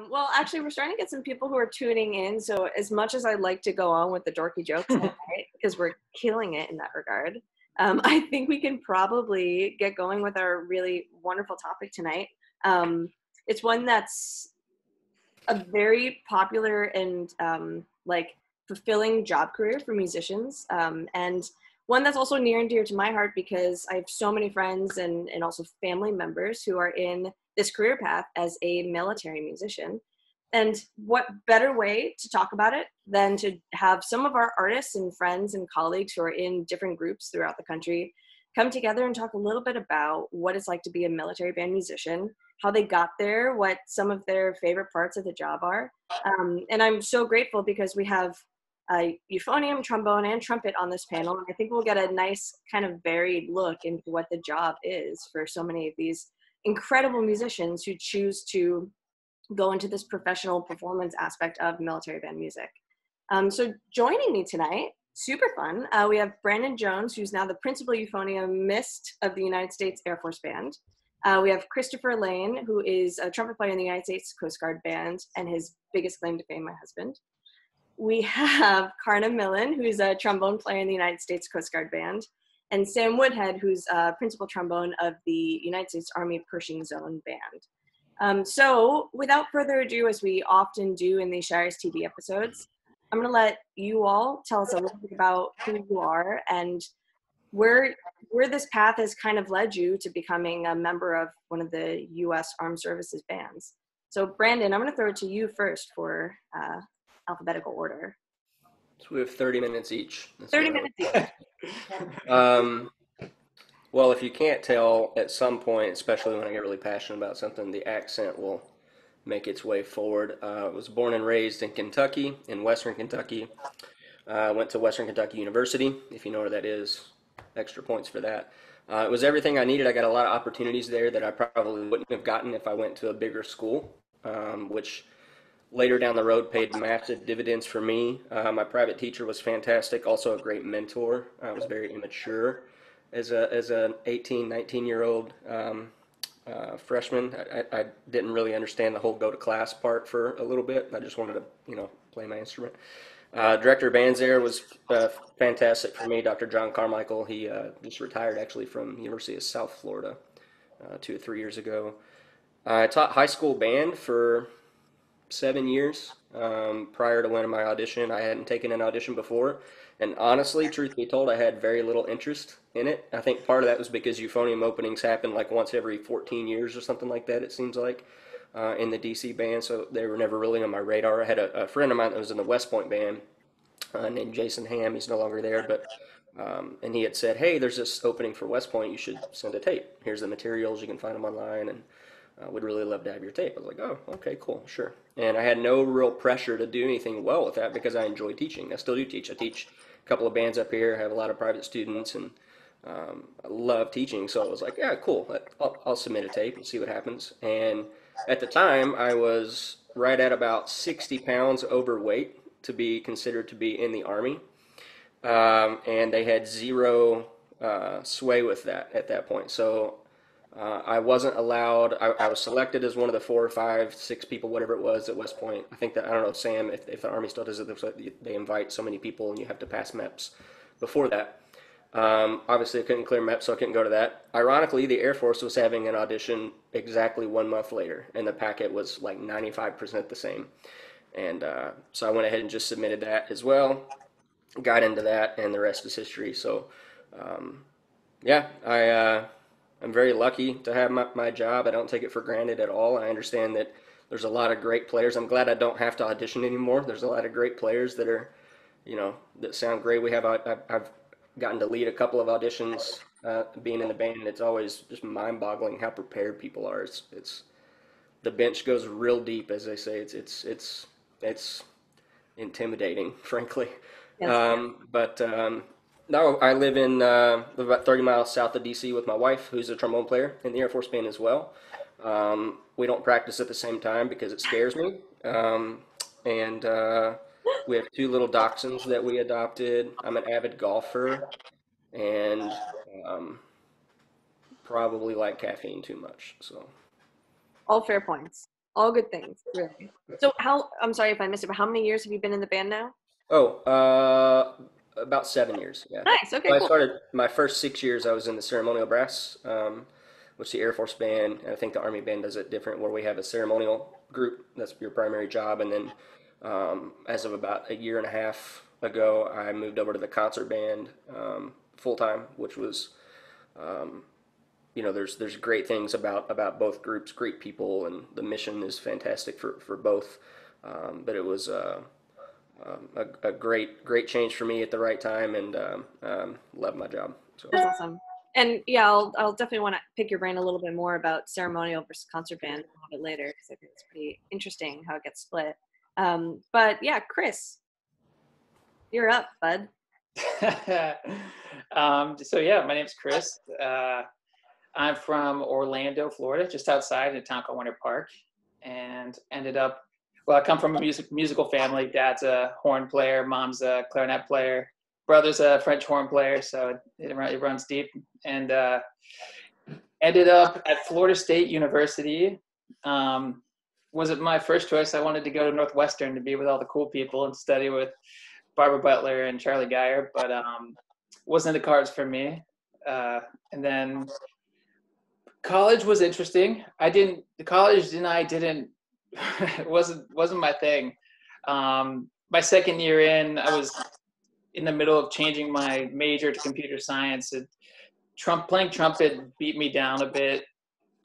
Well, actually, we're starting to get some people who are tuning in. So, as much as I'd like to go on with the dorky jokes tonight, because we're killing it in that regard, I think we can probably get going with our really wonderful topic tonight. It's one that's a very popular and like fulfilling job career for musicians, and one that's also near and dear to my heart because I have so many friends and also family members who are in this career path as a military musician. And what better way to talk about it than to have some of our artists and friends and colleagues who are in different groups throughout the country come together and talk a little bit about what it's like to be a military band musician, how they got there, what some of their favorite parts of the job are. And I'm so grateful because we have euphonium, trombone, and trumpet on this panel. And I think we'll get a nice kind of varied look into what the job is for so many of these incredible musicians who choose to go into this professional performance aspect of military band music. So joining me tonight, super fun, we have Brandon Jones, who's now the principal euphoniumist of the United States Air Force Band. We have Christopher Lane, who is a trumpet player in the United States Coast Guard Band, and his biggest claim to fame, my husband. We have Karna Millen, who's a trombone player in the United States Coast Guard Band, and Sam Woodhead, who's principal trombone of the United States Army Pershing Zone Band. So without further ado, as we often do in these ShiresTV episodes, I'm going to let you all tell us a little bit about who you are and where this path has kind of led you to becoming a member of one of the U.S. Armed Services bands. So Brandon, I'm going to throw it to you first for alphabetical order. So we have 30 minutes each. 30 minutes each. Well, if you can't tell, at some point, especially when I get really passionate about something, the accent will make its way forward. I was born and raised in Kentucky, in Western Kentucky. Went to Western Kentucky University, if you know where that is. Extra points for that. It was everything I needed. I got a lot of opportunities there that I probably wouldn't have gotten if I went to a bigger school, which later down the road paid massive dividends for me. My private teacher was fantastic, also a great mentor. I was very immature as an 18, 19-year-old freshman. I didn't really understand the whole go to class part for a little bit. I just wanted to, play my instrument. Director of bands there was fantastic for me. Dr. John Carmichael, he just retired actually from University of South Florida 2 or 3 years ago. I taught high school band for 7 years prior to winning my audition. I hadn't taken an audition before, and honestly, truth be told, I had very little interest in it. I think part of that was because euphonium openings happen like once every 14 years or something like that, it seems like, in the DC band, so they were never really on my radar. I had a friend of mine that was in the West Point band named Jason Ham. He's no longer there, but and he had said, hey, there's this opening for West Point, you should send a tape. Here's the materials, you can find them online, and would really love to have your tape. I was like, oh, okay, cool, sure. And I had no real pressure to do anything well with that because I enjoy teaching. I still do teach. I teach a couple of bands up here, I have a lot of private students, and I love teaching. So I was like, yeah, cool, I'll submit a tape and see what happens. And at the time, I was right at about 60 pounds overweight to be considered to be in the Army. And they had zero sway with that at that point. So I wasn't allowed. I was selected as one of the 4 or 5, 6 people, whatever it was, at West Point. I think that, I don't know, Sam, if the Army still does it, they invite so many people and you have to pass MEPS before that. Obviously, I couldn't clear MEPS, so I couldn't go to that. Ironically, the Air Force was having an audition exactly 1 month later, and the packet was like 95% the same. And so I went ahead and just submitted that as well. Got into that, and the rest is history. So, yeah, I'm very lucky to have my job. I don't take it for granted at all. I understand that there's a lot of great players. I'm glad I don't have to audition anymore. There's a lot of great players that are, that sound great. I've gotten to lead a couple of auditions being in the band, and it's always just mind-boggling how prepared people are. It's the bench goes real deep, as they say. It's intimidating, frankly. Yes. No, I live in about 30 miles south of DC with my wife, who's a trombone player in the Air Force Band as well. We don't practice at the same time because it scares me. And we have 2 little dachshunds that we adopted. I'm an avid golfer and probably like caffeine too much. So All fair points. All good things, really. So I'm sorry if I missed it, but how many years have you been in the band now? Oh, about 7 years. Yeah. Nice. Okay, So I cool. started my first 6 years. I was in the ceremonial brass, which the Air Force band, and I think the Army band does it different, where we have a ceremonial group. That's your primary job, and then as of about a year and a half ago, I moved over to the concert band full time, which was there's great things about both groups, great people, and the mission is fantastic for both. But it was a great change for me at the right time, and love my job. So That's awesome. And yeah, I'll definitely want to pick your brain a little bit more about ceremonial versus concert band a little bit later, because I think it's pretty interesting how it gets split. But yeah, Chris, you're up, bud. So yeah, my name's Chris. I'm from Orlando, Florida, just outside in a town called Winter Park, and I come from a musical family. Dad's a horn player, mom's a clarinet player, brother's a French horn player, so it runs deep. And ended up at Florida State University. Wasn't my first choice. I wanted to go to Northwestern to be with all the cool people and study with Barbara Butler and Charlie Geyer, but wasn't in the cards for me. And then college was interesting. It wasn't my thing. My second year in, I was in the middle of changing my major to computer science. Playing trumpet beat me down a bit.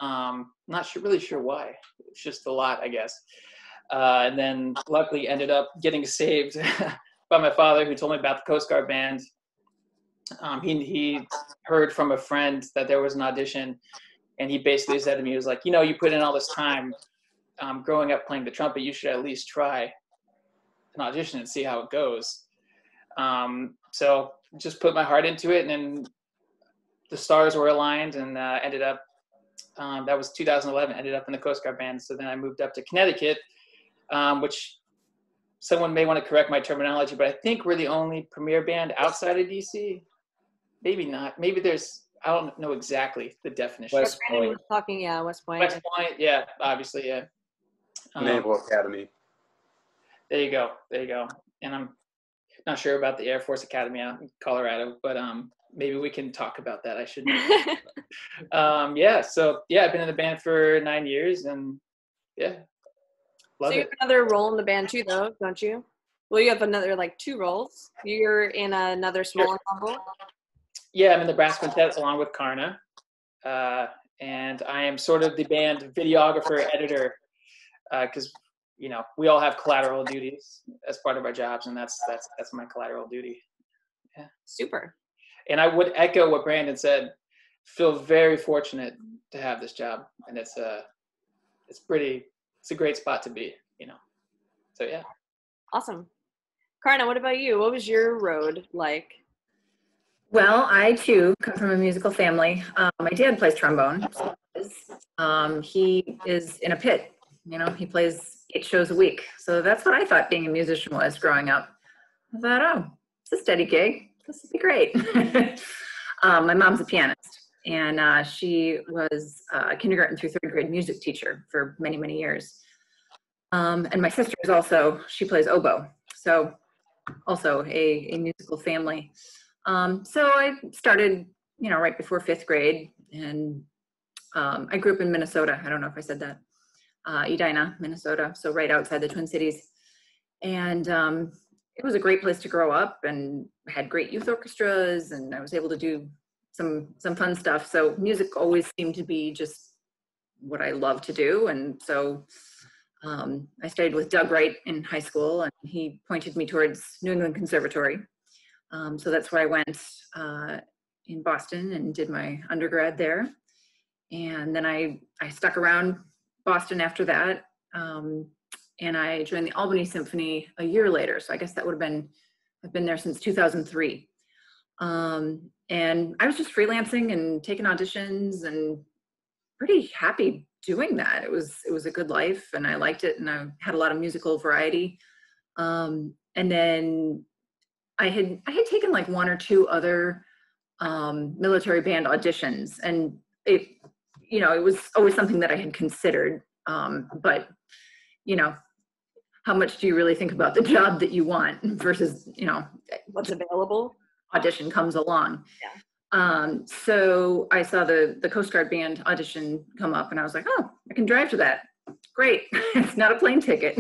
Really sure why. It's just a lot, I guess. And then luckily ended up getting saved by my father, who told me about the Coast Guard band. He heard from a friend that there was an audition, and he basically said to me, he was like, you put in all this time growing up playing the trumpet, you should at least try an audition and see how it goes. So just put my heart into it, and then the stars were aligned, and ended up, that was 2011, ended up in the Coast Guard band. So then I moved up to Connecticut, which someone may want to correct my terminology, but I think we're the only premier band outside of DC. Maybe not. Maybe I don't know exactly the definition. West Point. Was talking, yeah, West Point. West Point, yeah, obviously, yeah. Naval Academy. There you go. And I'm not sure about the Air Force Academy out in Colorado, but maybe we can talk about that. I should know. I've been in the band for 9 years, and yeah, love So you it. have another role in the band too, though, don't you? Well, you have another 2 roles. You're in another small ensemble. Yeah, I'm in the brass quintet along with Karna, and I am sort of the band videographer, editor, because we all have collateral duties as part of our jobs, and that's my collateral duty. Yeah, Super. And I would echo what Brandon said. Feel very fortunate to have this job, and it's a great spot to be. So yeah. Awesome. Karna, what about you? What was your road like? Well, I too come from a musical family. My dad plays trombone. He is in a pit. He plays 8 shows a week. So that's what I thought being a musician was growing up. I thought, oh, it's a steady gig. This would be great. My mom's a pianist, and she was a kindergarten through 3rd grade music teacher for many, many years. And my sister is she plays oboe. So also a musical family. So I started, right before 5th grade, and I grew up in Minnesota. I don't know if I said that. Edina, Minnesota, so right outside the Twin Cities. And it was a great place to grow up, and had great youth orchestras, and I was able to do some fun stuff. So music always seemed to be just what I love to do. And so I studied with Doug Wright in high school, and he pointed me towards New England Conservatory. So that's where I went in Boston and did my undergrad there. And then I stuck around Boston after that. And I joined the Albany Symphony a year later. So I guess that I've been there since 2003. And I was just freelancing and taking auditions, and pretty happy doing that. It was a good life, and I liked it, and I had a lot of musical variety. And then I had taken 1 or 2 other military band auditions, and it was always something that I had considered. But, you know, how much do you really think about the job that you want versus, you know, what's available? Audition comes along. Yeah. So I saw the Coast Guard band audition come up and I was like, oh, I can drive to that. Great. It's not a plane ticket.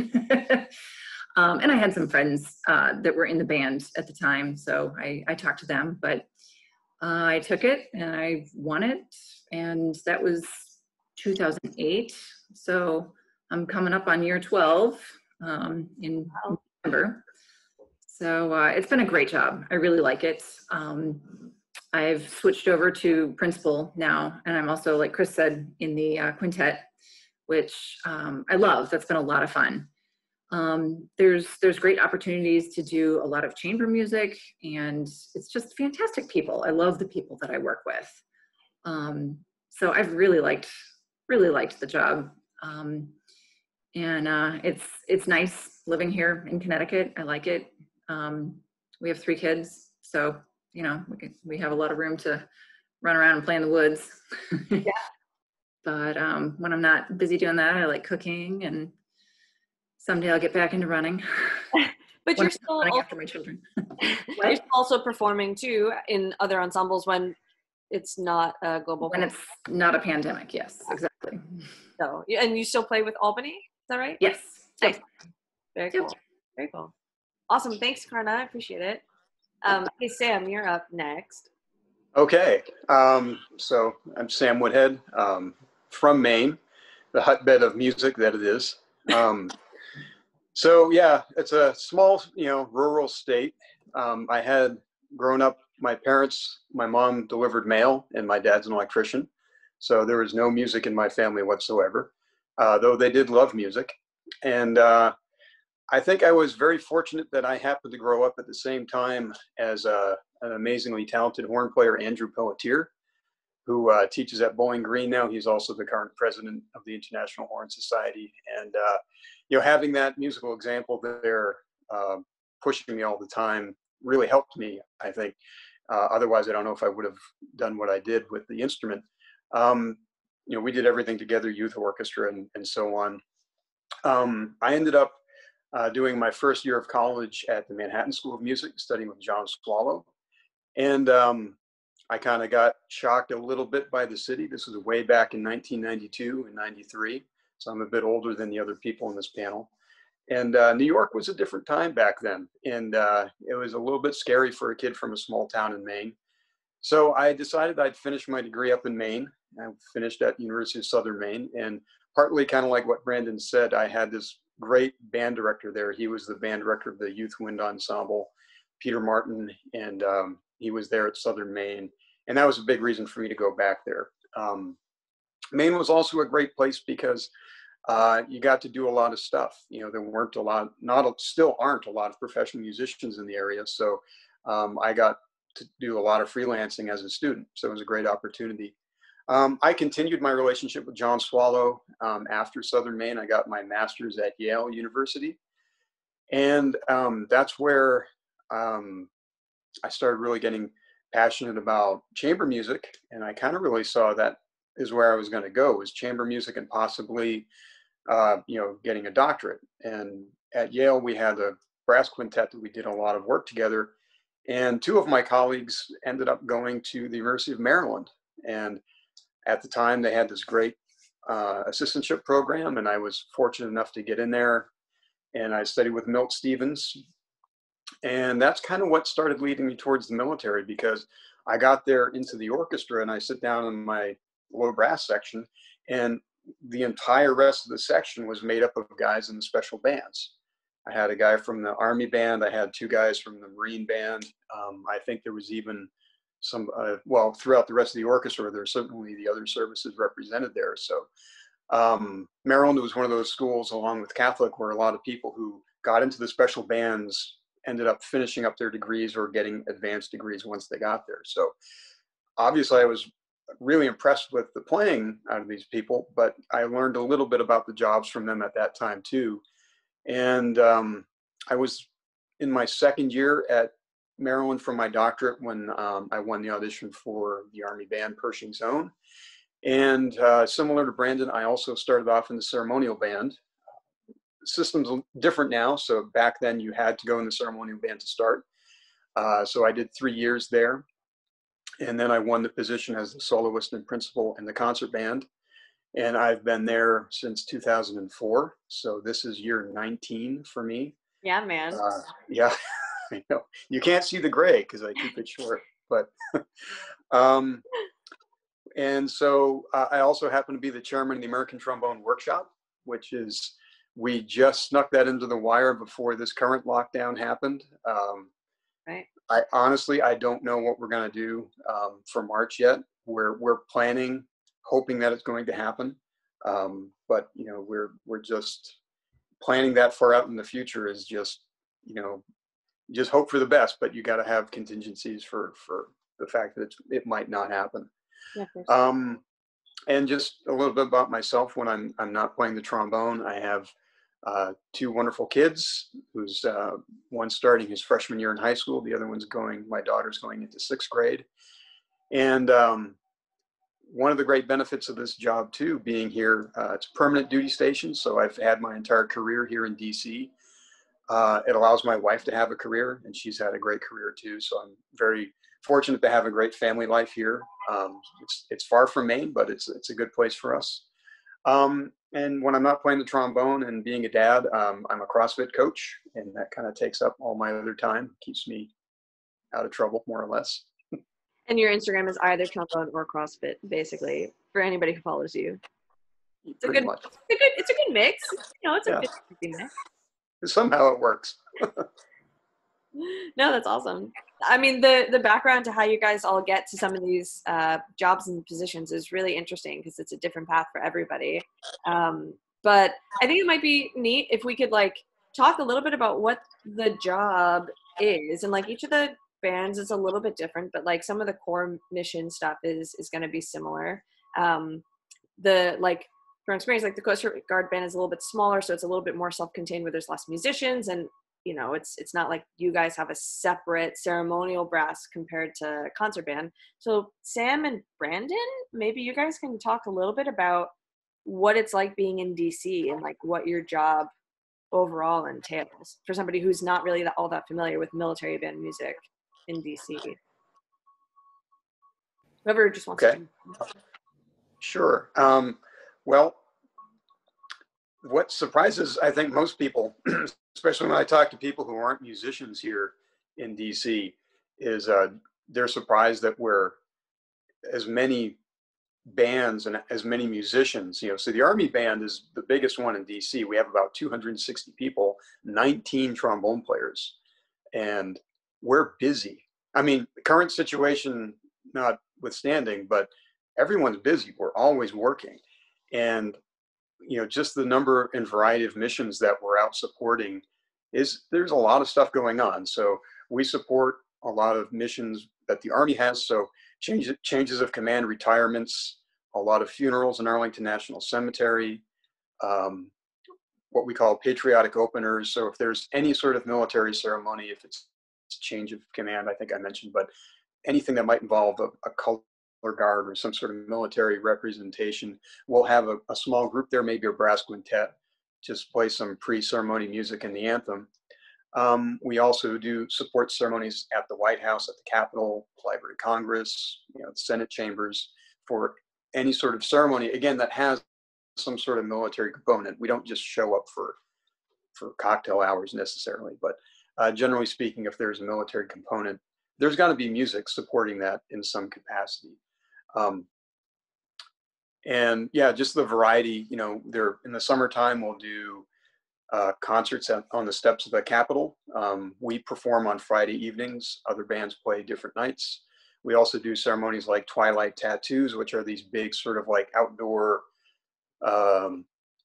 And I had some friends that were in the band at the time. So I talked to them, but I took it and I won it. And that was 2008. So I'm coming up on year 12 in November. So it's been a great job. I really like it. I've switched over to principal now, and I'm also, like Chris said, in the quintet, which I love. That's been a lot of fun. There's great opportunities to do a lot of chamber music, and it's just fantastic people. I love the people that I work with. So I've really liked the job. And it's nice living here in Connecticut. I like it. We have 3 kids, so you know we have a lot of room to run around and play in the woods. Yeah. But when I'm not busy doing that, I like cooking, and someday I'll get back into running. But you're still running also, after my children. you're also performing too in other ensembles when it's not a global. When it's not a pandemic, yes, exactly. So, and you still play with Albany? Is that right? Yes. Nice. Very Yep. cool. Very cool. Awesome. Thanks, Karna. I appreciate it. Hey, Sam, you're up next. Okay, so I'm Sam Woodhead, from Maine, the hotbed of music that it is. So yeah, it's a small, rural state. I had grown up, my mom delivered mail and my dad's an electrician. So there was no music in my family whatsoever, though they did love music. And I think I was very fortunate that I happened to grow up at the same time as an amazingly talented horn player, Andrew Pelletier, who teaches at Bowling Green now. He's also the current president of the International Horn Society. And, having that musical example there, pushing me all the time, really helped me, I think. Otherwise, I don't know if I would have done what I did with the instrument. We did everything together, youth orchestra and so on. I ended up doing my first year of college at the Manhattan School of Music, studying with John Swallow. And I kind of got shocked a little bit by the city. This was way back in 1992 and 93. So I'm a bit older than the other people in this panel. And New York was a different time back then. And it was a little bit scary for a kid from a small town in Maine. So I decided I'd finish my degree up in Maine. I finished at University of Southern Maine. And partly kind of like what Brandon said, I had this great band director there. He was the band director of the Youth Wind Ensemble, Peter Martin, and he was there at Southern Maine. And that was a big reason for me to go back there. Maine was also a great place because you got to do a lot of stuff. There weren't still aren't a lot of professional musicians in the area. So I got to do a lot of freelancing as a student. So it was a great opportunity. I continued my relationship with John Swallow after Southern Maine. I got my master's at Yale University. And that's where I started really getting passionate about chamber music. And I kind of really saw that is where I was going to go, was chamber music and possibly, getting a doctorate. And at Yale, we had a brass quintet that we did a lot of work together. And 2 of my colleagues ended up going to the University of Maryland. And at the time, they had this great assistantship program, and I was fortunate enough to get in there. And I studied with Milt Stevens. And that's kind of what started leading me towards the military, because I got there into the orchestra and I sit down in my low brass section, and the entire rest of the section was made up of guys in the special bands. I had a guy from the Army band. I had 2 guys from the Marine band. I think there was even some, throughout the rest of the orchestra, there's certainly the other services represented there. So Maryland was one of those schools, along with Catholic, where a lot of people who got into the special bands ended up finishing up their degrees or getting advanced degrees once they got there. So obviously I was really impressed with the playing out of these people, but I learned a little bit about the jobs from them at that time too. And I was in my second year at Maryland for my doctorate when I won the audition for the Army band Pershing Zone. And similar to Brandon, I also started off in the ceremonial band. System's different now, so back then you had to go in the ceremonial band to start. So I did 3 years there, and then I won the position as the soloist and principal in the concert band. And I've been there since 2004. So this is year 19 for me. Yeah, man. Yeah, I know. You can't see the gray because I keep it short, but and so I also happen to be the chairman of the American Trombone Workshop, which is, we just snuck that into the wire before this current lockdown happened. Right. I honestly, I don't know what we're going to do for March yet. We're planning, hoping that it's going to happen. But you know, we're just planning that far out in the future is just, you know, just hope for the best, but you got to have contingencies for the fact that it might not happen. Yeah, of course. And just a little bit about myself. When I'm not playing the trombone, I have 2 wonderful kids, who's one starting his freshman year in high school. The other my daughter's going into 6th grade. And one of the great benefits of this job too, being here, it's a permanent duty station. So I've had my entire career here in DC. It allows my wife to have a career, and she's had a great career too. So I'm very fortunate to have a great family life here. It's far from Maine, but it's a good place for us. And when I'm not playing the trombone and being a dad, I'm a CrossFit coach, and that kind of takes up all my other time, keeps me out of trouble, more or less. And your Instagram is either trombone or CrossFit, basically, for anybody who follows you. It's a good mix. You know, it's a Yeah. 50-50 mix. Somehow it works. No, that's awesome. I mean, the background to how you guys all get to some of these jobs and positions is really interesting because it's a different path for everybody. But I think it might be neat if we could like talk a little bit about what the job is, and like each of the bands is a little bit different, but like some of the core mission stuff is going to be similar. The like from experience, like the Coast Guard band is a little bit smaller, so it's a little bit more self-contained where there's less musicians, and you know, it's not like you guys have a separate ceremonial brass compared to concert band. So Sam and Brandon, maybe you guys can talk a little bit about what it's like being in DC and like what your job overall entails for somebody who's not really all that familiar with military band music in DC. Whoever just wants to. Sure. Well, what surprises, I think, most people, especially when I talk to people who aren't musicians here in DC, is they're surprised that we're as many bands and as many musicians. You know, so the Army Band is the biggest one in DC. We have about 260 people, 19 trombone players, and we're busy. I mean, the current situation notwithstanding, but everyone's busy. We're always working. And you know, just the number and variety of missions that we're out supporting there's a lot of stuff going on. So we support a lot of missions that the Army has. So changes of command, retirements, a lot of funerals in Arlington National Cemetery, what we call patriotic openers. So if there's any sort of military ceremony, if it's change of command, I think I mentioned, but anything that might involve a color guard or some sort of military representation, we'll have a small group there, maybe a brass quintet, just play some pre-ceremony music and the anthem. We also do support ceremonies at the White House, at the Capitol, Library of Congress, you know, the Senate chambers, for any sort of ceremony, again, that has some sort of military component. We don't just show up for cocktail hours necessarily, but generally speaking, if there's a military component, there's got to be music supporting that in some capacity. And yeah, just the variety, you know, there in the summertime, we'll do concerts on the steps of the Capitol. We perform on Friday evenings. Other bands play different nights. We also do ceremonies like Twilight Tattoos, which are these big sort of like outdoor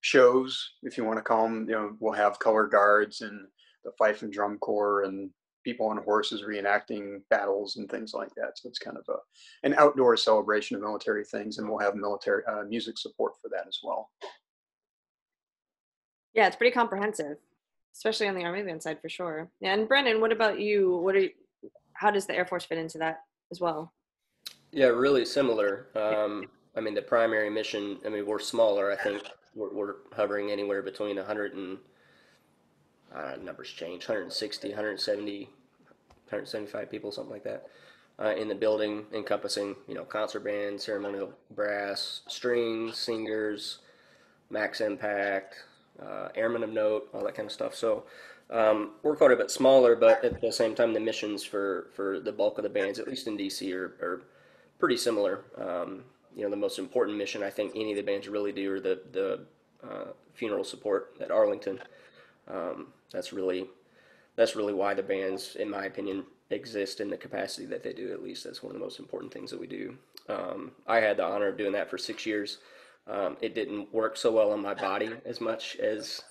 shows, if you want to call them. You know, we'll have color guards and the fife and drum corps and people on horses reenacting battles and things like that. So it's kind of an outdoor celebration of military things, and we'll have military music support for that as well. Yeah, it's pretty comprehensive, especially on the Army Band side for sure. Yeah, and Brendan, what about you? How does the Air Force fit into that as well? Yeah, really similar. I mean, the primary mission, I mean, we're smaller. I think we're hovering anywhere between 100 and, numbers change, 160, 170, 175 people, something like that, in the building, encompassing, concert band, ceremonial brass, strings, singers, max impact, airmen of note, all that kind of stuff. So we're quite a bit smaller, but at the same time, the missions for the bulk of the bands, at least in DC, are pretty similar. The most important mission I think any of the bands really do are the funeral support at Arlington. That's really why the bands, in my opinion, exist in the capacity that they do. At least that's one of the most important things that we do. I had the honor of doing that for 6 years. It didn't work so well on my body as much as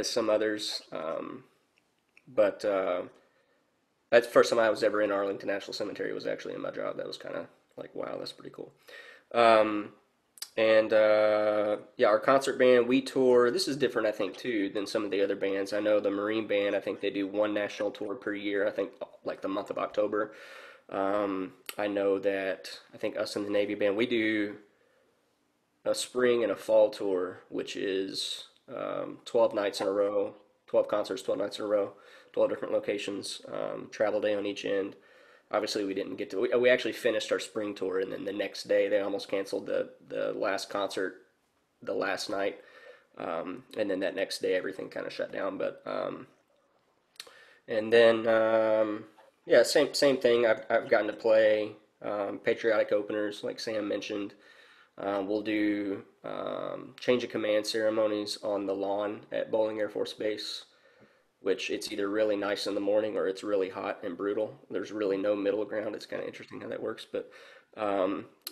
some others, but that's the first time I was ever in Arlington National Cemetery. Was actually in my job. That was kind of like, wow, that's pretty cool. Our concert band, we tour. This is different, I think, too, than some of the other bands. I know the Marine Band, I think they do one national tour per year, I think like the month of October. I know that, I think us and the Navy Band, we do a spring and a fall tour, which is 12 nights in a row, 12 concerts, 12 nights in a row, 12 different locations, travel day on each end. Obviously, we didn't get to. We actually finished our spring tour, and then the next day they almost canceled the last concert, the last night, and then that next day everything kind of shut down. But same thing. I've gotten to play patriotic openers, like Sam mentioned. We'll do change of command ceremonies on the lawn at Bowling Air Force Base, which it's either really nice in the morning or it's really hot and brutal. There's really no middle ground. It's kind of interesting how that works. But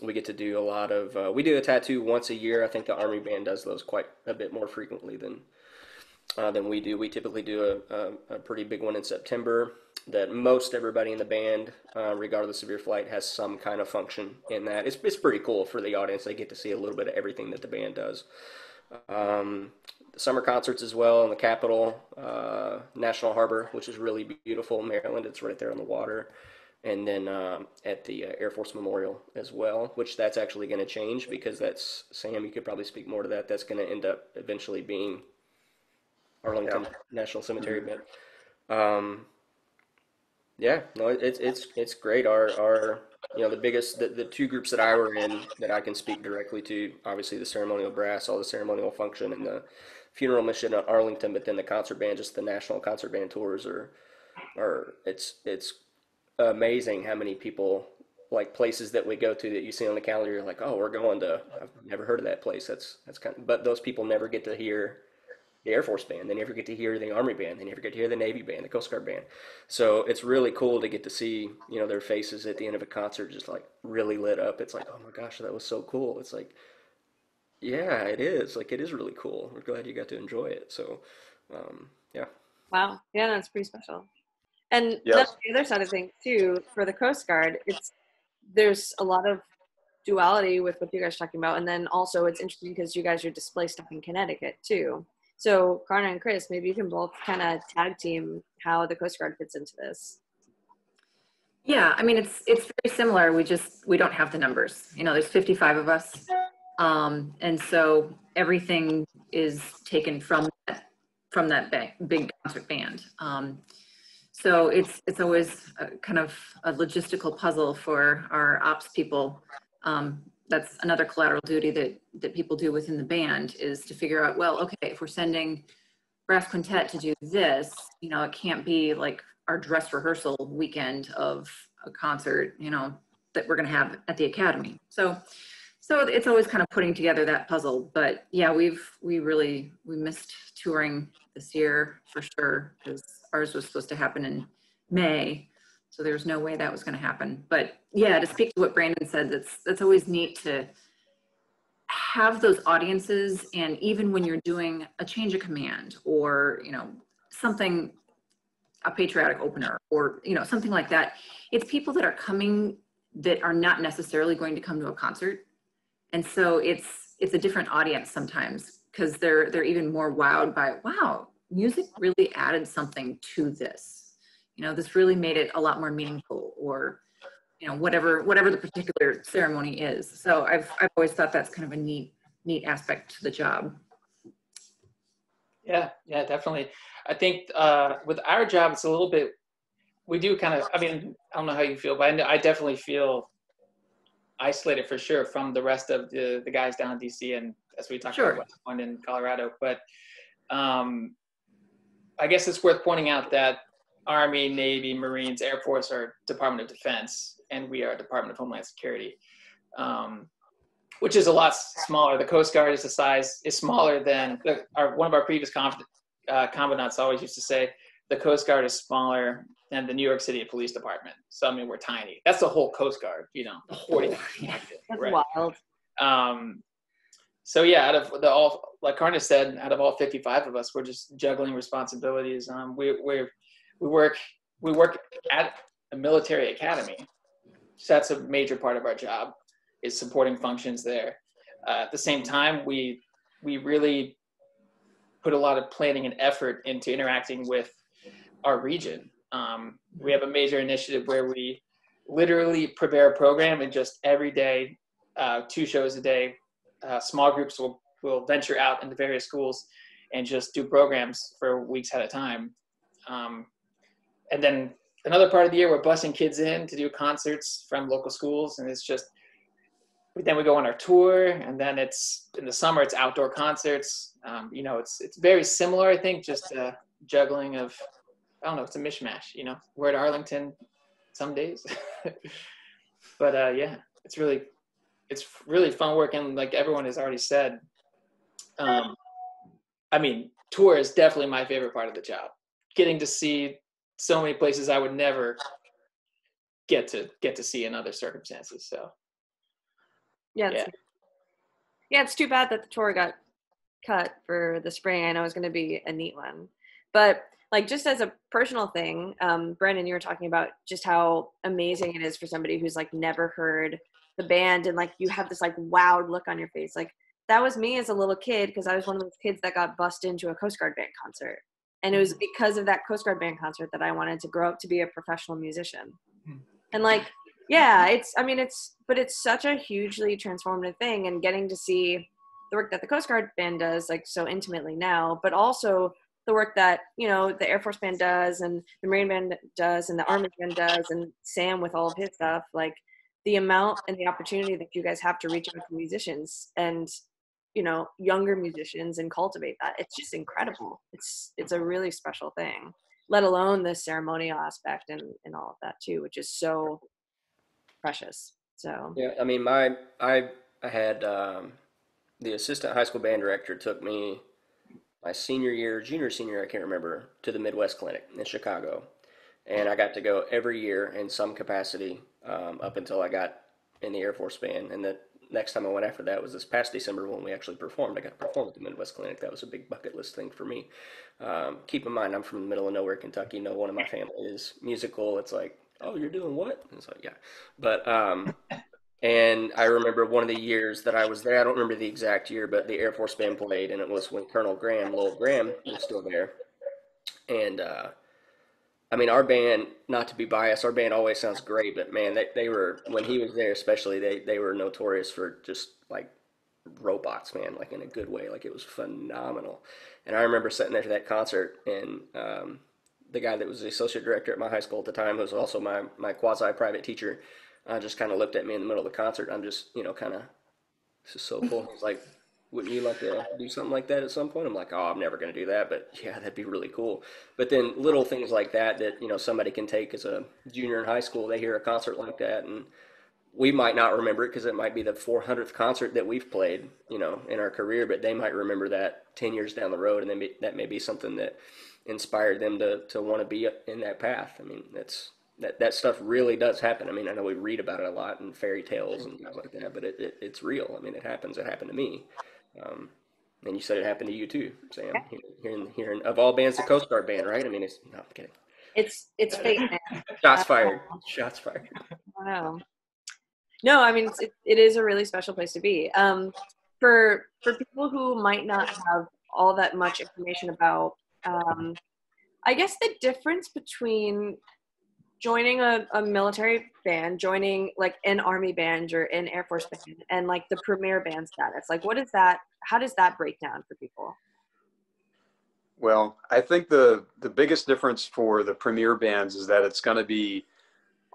we get to do a lot of, we do a tattoo once a year. I think the Army Band does those quite a bit more frequently than we do. We typically do a pretty big one in September that most everybody in the band, regardless of your flight, has some kind of function in that. It's pretty cool for the audience. They get to see a little bit of everything that the band does. Summer concerts as well in the Capitol, National Harbor, which is really beautiful, Maryland. It's right there on the water. And then at the Air Force Memorial as well, which that's actually going to change because that's, Sam, you could probably speak more to that. That's going to end up eventually being Arlington National Cemetery. But it's great. Our the two groups that I were in that I can speak directly to, obviously the ceremonial brass, all the ceremonial function, and the funeral mission at Arlington, but then the concert band, just the national concert band tours it's amazing how many people, like places that we go to that you see on the calendar, you're like, oh, we're going to, I've never heard of that place. That's kind of, but those people never get to hear the Air Force Band. They never get to hear the Army Band. They never get to hear the Navy Band, the Coast Guard Band. So it's really cool to get to see, their faces at the end of a concert just like really lit up. It's like, oh my gosh, that was so cool. It's like, yeah, it is. Like, it is really cool. We're glad you got to enjoy it. So, yeah. Wow. Yeah, that's pretty special. And Yes. that's the other side of things too. For the Coast Guard, there's a lot of duality with what you guys are talking about, and then also it's interesting because you guys are displaced up in Connecticut too. So Karna and Chris, maybe you can both kind of tag team how the Coast Guard fits into this. Yeah, I mean, it's very similar. We don't have the numbers. There's 55 of us. And so everything is taken from that big concert band. So it's always kind of a logistical puzzle for our ops people. That's another collateral duty that people do within the band, is to figure out, well, okay, if we're sending brass quintet to do this, it can't be like our dress rehearsal weekend of a concert, that we're going to have at the academy. So it's always kind of putting together that puzzle. But yeah, we missed touring this year for sure, because ours was supposed to happen in May. So there's no way that was going to happen. But yeah, to speak to what Brandon said, that's always neat to have those audiences. And even when you're doing a change of command or, something, a patriotic opener or, something like that, it's people that are coming that are not necessarily going to come to a concert. And so it's a different audience sometimes, because they're even more wowed by, wow, music really added something to this. This really made it a lot more meaningful, or, you know, whatever the particular ceremony is. So I've always thought that's kind of a neat aspect to the job. Yeah, definitely. I think with our job, it's a little bit, we do kind of, I mean, I don't know how you feel, but I definitely feel isolated for sure from the rest of the guys down in DC, and as we talked about West Point in Colorado. But I guess it's worth pointing out that Army, Navy, Marines, Air Force are Department of Defense, and we are Department of Homeland Security, which is a lot smaller. The Coast Guard is smaller than one of our previous commandants always used to say, the Coast Guard is smaller than the New York City Police Department. So, I mean, we're tiny. That's the whole Coast Guard, you know, 40. That's right. wild. So yeah, out of like Karna said, out of all 55 of us, we're just juggling responsibilities. We work at a military academy. So that's a major part of our job, is supporting functions there. At the same time, we really put a lot of planning and effort into interacting with our region. We have a major initiative where we literally prepare a program, and just every day, 2 shows a day, small groups will venture out into various schools and just do programs for weeks at a time. And then another part of the year, we're busing kids in to do concerts from local schools, and it's just, then we go on our tour, and then it's in the summer, it's outdoor concerts. You know, it's very similar, I think, just juggling of, I don't know, it's a mishmash, you know. We're at Arlington some days. But yeah, it's really fun work, and like everyone has already said, I mean, tour is definitely my favorite part of the job. Getting to see so many places I would never get to see in other circumstances. So yeah, it's too bad that the tour got cut for the spring. I know it was going to be a neat one, but like, just as a personal thing, Brandon, you were talking about just how amazing it is for somebody who's like never heard the band, and like you have this like wowed look on your face. Like, that was me as a little kid, because I was one of those kids that got bussed into a Coast Guard band concert, and it was because of that Coast Guard band concert that I wanted to grow up to be a professional musician. And like, yeah, it's such a hugely transformative thing, and getting to see the work that the Coast Guard band does like so intimately now, but also the work that, you know, the Air Force band does, and the Marine band does, and the Army band does, and Sam with all of his stuff, like the amount and the opportunity that you guys have to reach out to musicians and, you know, younger musicians, and cultivate that. It's just incredible. It's a really special thing, let alone the ceremonial aspect and all of that too, which is so precious. So yeah, I mean, I had the assistant high school band director took me my junior year, I can't remember, to the Midwest Clinic in Chicago. And I got to go every year in some capacity up until I got in the Air Force band. And the next time I went after that was this past December when we actually performed. I got to perform at the Midwest Clinic. That was a big bucket list thing for me. Keep in mind, I'm from the middle of nowhere, Kentucky. No one in my family is musical. It's like, oh, you're doing what? And it's like, yeah. But and I remember one of the years that I was there, I don't remember the exact year, but the Air Force band played, and it was when Colonel Lowell Graham, was still there. And, I mean, our band, not to be biased, our band always sounds great, but man, they were, when he was there especially, they were notorious for just like robots, man, like in a good way. Like, it was phenomenal. And I remember sitting there for that concert, and the guy that was the associate director at my high school at the time, who was also my quasi-private teacher, just kind of looked at me in the middle of the concert. I'm just, you know, kind of, this is so cool. He's like, wouldn't you like to do something like that at some point? I'm like, oh, I'm never going to do that, but yeah, that'd be really cool. But then little things like that, you know, somebody can take as a junior in high school, they hear a concert like that, and we might not remember it because it might be the 400th concert that we've played, you know, in our career, but they might remember that 10 years down the road, and then that may be something that inspired them to want to be in that path. I mean, that stuff really does happen. I mean, I know we read about it a lot in fairy tales and things like that, but it's real. I mean, it happens. It happened to me. And you said it happened to you too, Sam. Here in of all bands, the Coast Guard band, right? I mean, no, I'm kidding. it's fate, man. Shots fired. Shots fired. Wow. No, I mean, it is a really special place to be. For people who might not have all that much information about, I guess the difference between joining a military band, joining like an Army band or an Air Force band, and like the premier band status? Like, what is that? How does that break down for people? Well, I think the biggest difference for the premier bands is that it's going to be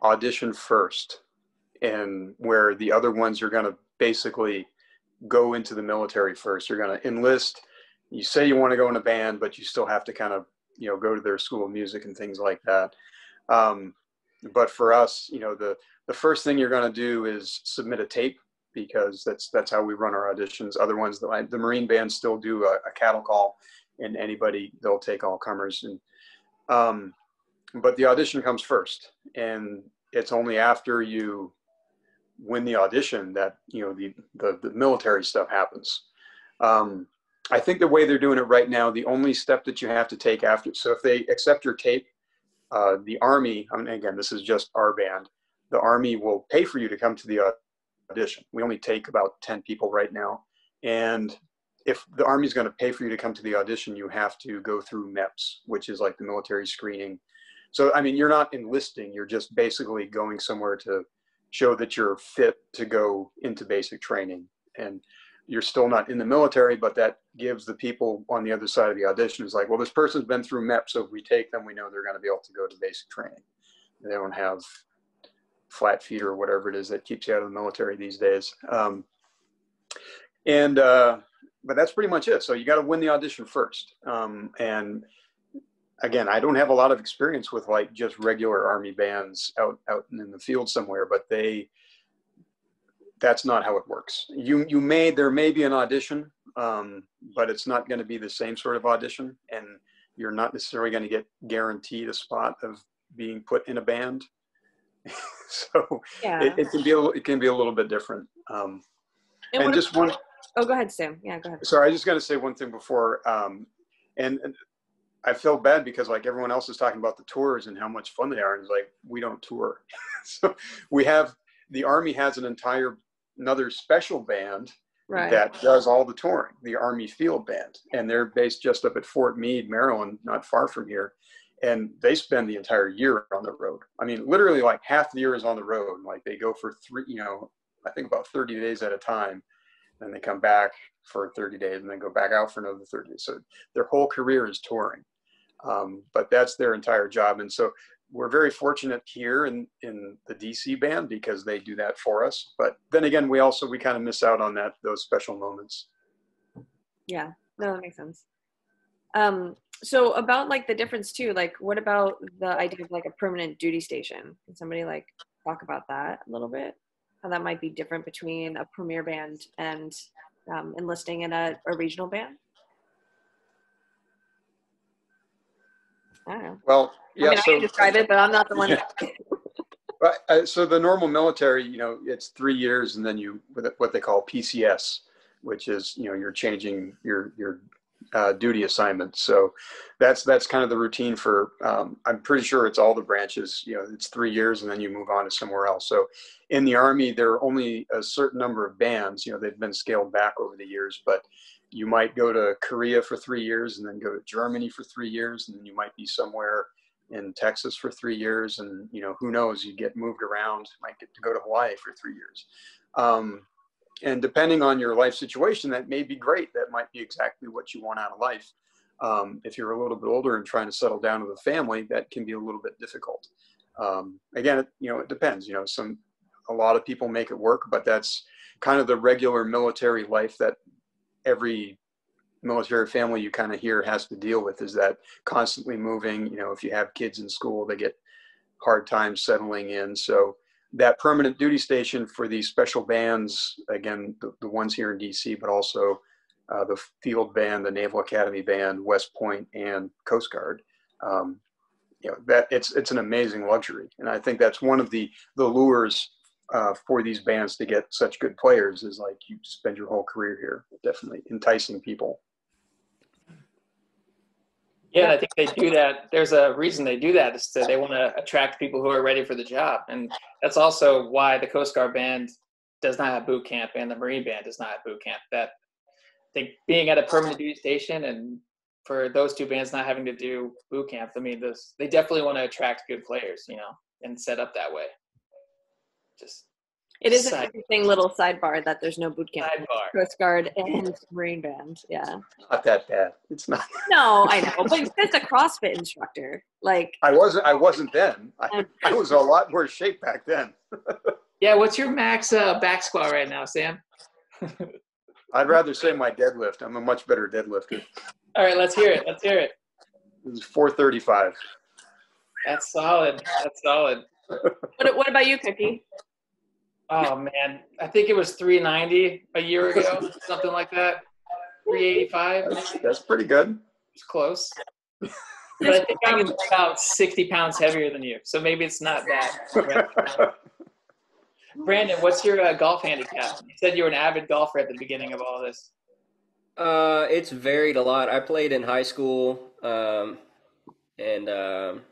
audition first, and where the other ones are going to basically go into the military first. You're going to enlist. You say you want to go in a band, but you still have to kind of, go to their school of music and things like that. But for us, the first thing you're going to do is submit a tape, because that's how we run our auditions. Other ones, the Marine bands still do a cattle call, and they'll take all comers. And but the audition comes first, and it's only after you win the audition that the military stuff happens. I think the way they're doing it right now, the only step that you have to take after, so if they accept your tape, the Army, I mean, again, this is just our band, the Army will pay for you to come to the audition. We only take about 10 people right now. And if the Army is going to pay for you to come to the audition, you have to go through MEPS, which is like the military screening. So, I mean, you're not enlisting, you're just basically going somewhere to show that you're fit to go into basic training. And you're still not in the military, but that gives the people on the other side of the audition is like, well, this person's been through MEP, so if we take them, we know they're going to be able to go to basic training. They don't have flat feet or whatever it is that keeps you out of the military these days. But that's pretty much it. So you got to win the audition first. And again, I don't have a lot of experience with like just regular Army bands out in the field somewhere, but that's not how it works. There may be an audition, but it's not going to be the same sort of audition, and you're not necessarily going to get guaranteed a spot of being put in a band. So Yeah. it can be a little bit different. And just one. Oh, go ahead, Sam. Yeah, go ahead. Sorry, I just got to say one thing before, and I felt bad because like everyone else is talking about the tours and how much fun they are, and it's like we don't tour. So the Army has another special band that does all the touring, the Army Field Band, and they're based just up at Fort Meade, Maryland, not far from here, and they spend the entire year on the road. I mean, literally like half the year is on the road. Like they go for I think about 30 days at a time. Then they come back for 30 days and then go back out for another 30 days. So their whole career is touring, but that's their entire job. And so we're very fortunate here in the DC band because they do that for us. But then again, we kind of miss out on those special moments. Yeah, no, that makes sense. So about like the difference too, like what about the idea of like a permanent duty station? Can somebody like talk about that a little bit? How that might be different between a premier band and enlisting in a regional band? I don't know. Well, yeah. I can describe it, but I'm not the one. Right. So the normal military, it's 3 years, and then what they call PCS, which is you're changing your duty assignment. So that's kind of the routine for. I'm pretty sure it's all the branches. It's 3 years, and then you move on to somewhere else. So in the Army, there are only a certain number of bands. They've been scaled back over the years, but you might go to Korea for 3 years and then go to Germany for 3 years. And then you might be somewhere in Texas for 3 years. And, who knows, you get moved around, might get to go to Hawaii for 3 years. And depending on your life situation, that may be great. That might be exactly what you want out of life. If you're a little bit older and trying to settle down with a family, that can be a little bit difficult. Again, it depends, a lot of people make it work, but that's kind of the regular military life that every military family you kind of hear has to deal with, is that constantly moving. If you have kids in school, they get hard time settling in. So that permanent duty station for these special bands, again, the ones here in DC, but also the Field Band, the Naval Academy Band, West Point, and Coast Guard, that it's an amazing luxury. And I think that's one of the lures for these bands to get such good players, is like you spend your whole career here, definitely enticing people. Yeah, I think they do that. There's a reason they do that, is that they want to attract people who are ready for the job. And that's also why the Coast Guard band does not have boot camp and the Marine band does not have boot camp. That I think being at a permanent duty station, and for those two bands not having to do boot camp, I mean, they definitely want to attract good players, and set up that way. Just It is an interesting little sidebar that there's no boot camp, sidebar. Coast Guard and Marine Band. Yeah. Not that bad. It's not. No, I know, but it's a CrossFit instructor. Like I wasn't then. I was a lot worse shape back then. Yeah, what's your max back squat right now, Sam? I'd rather say my deadlift. I'm a much better deadlifter. All right, let's hear it. Let's hear it. It was 435. That's solid. That's solid. what about you, Cookie? Oh man, I think it was 390 a year ago, something like that. 385. That's pretty good. It's close. But I think I'm about 60 pounds heavier than you, so maybe it's not that. Brandon, what's your golf handicap? You said you were an avid golfer at the beginning of all this. It's varied a lot. I played in high school, and played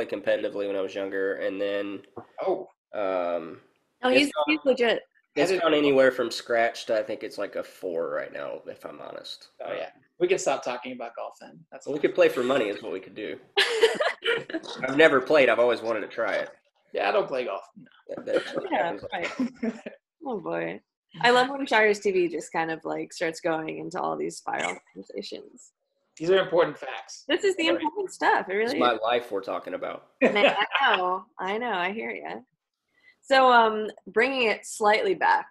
competitively when I was younger, and then He's legit. It's gone anywhere from scratch to I think it's like a 4 right now, if I'm honest. Oh yeah, we can stop talking about golf then. We could play for money is what we could do. I've never played. I've always wanted to try it. Yeah, I don't play golf. No. Yeah, right. Oh boy, I love when ShiresTV just kind of like starts going into all these spiral conversations. These are important facts. This is the important stuff. It really is. My life we're talking about. Man, I know. I hear you. So, bringing it slightly back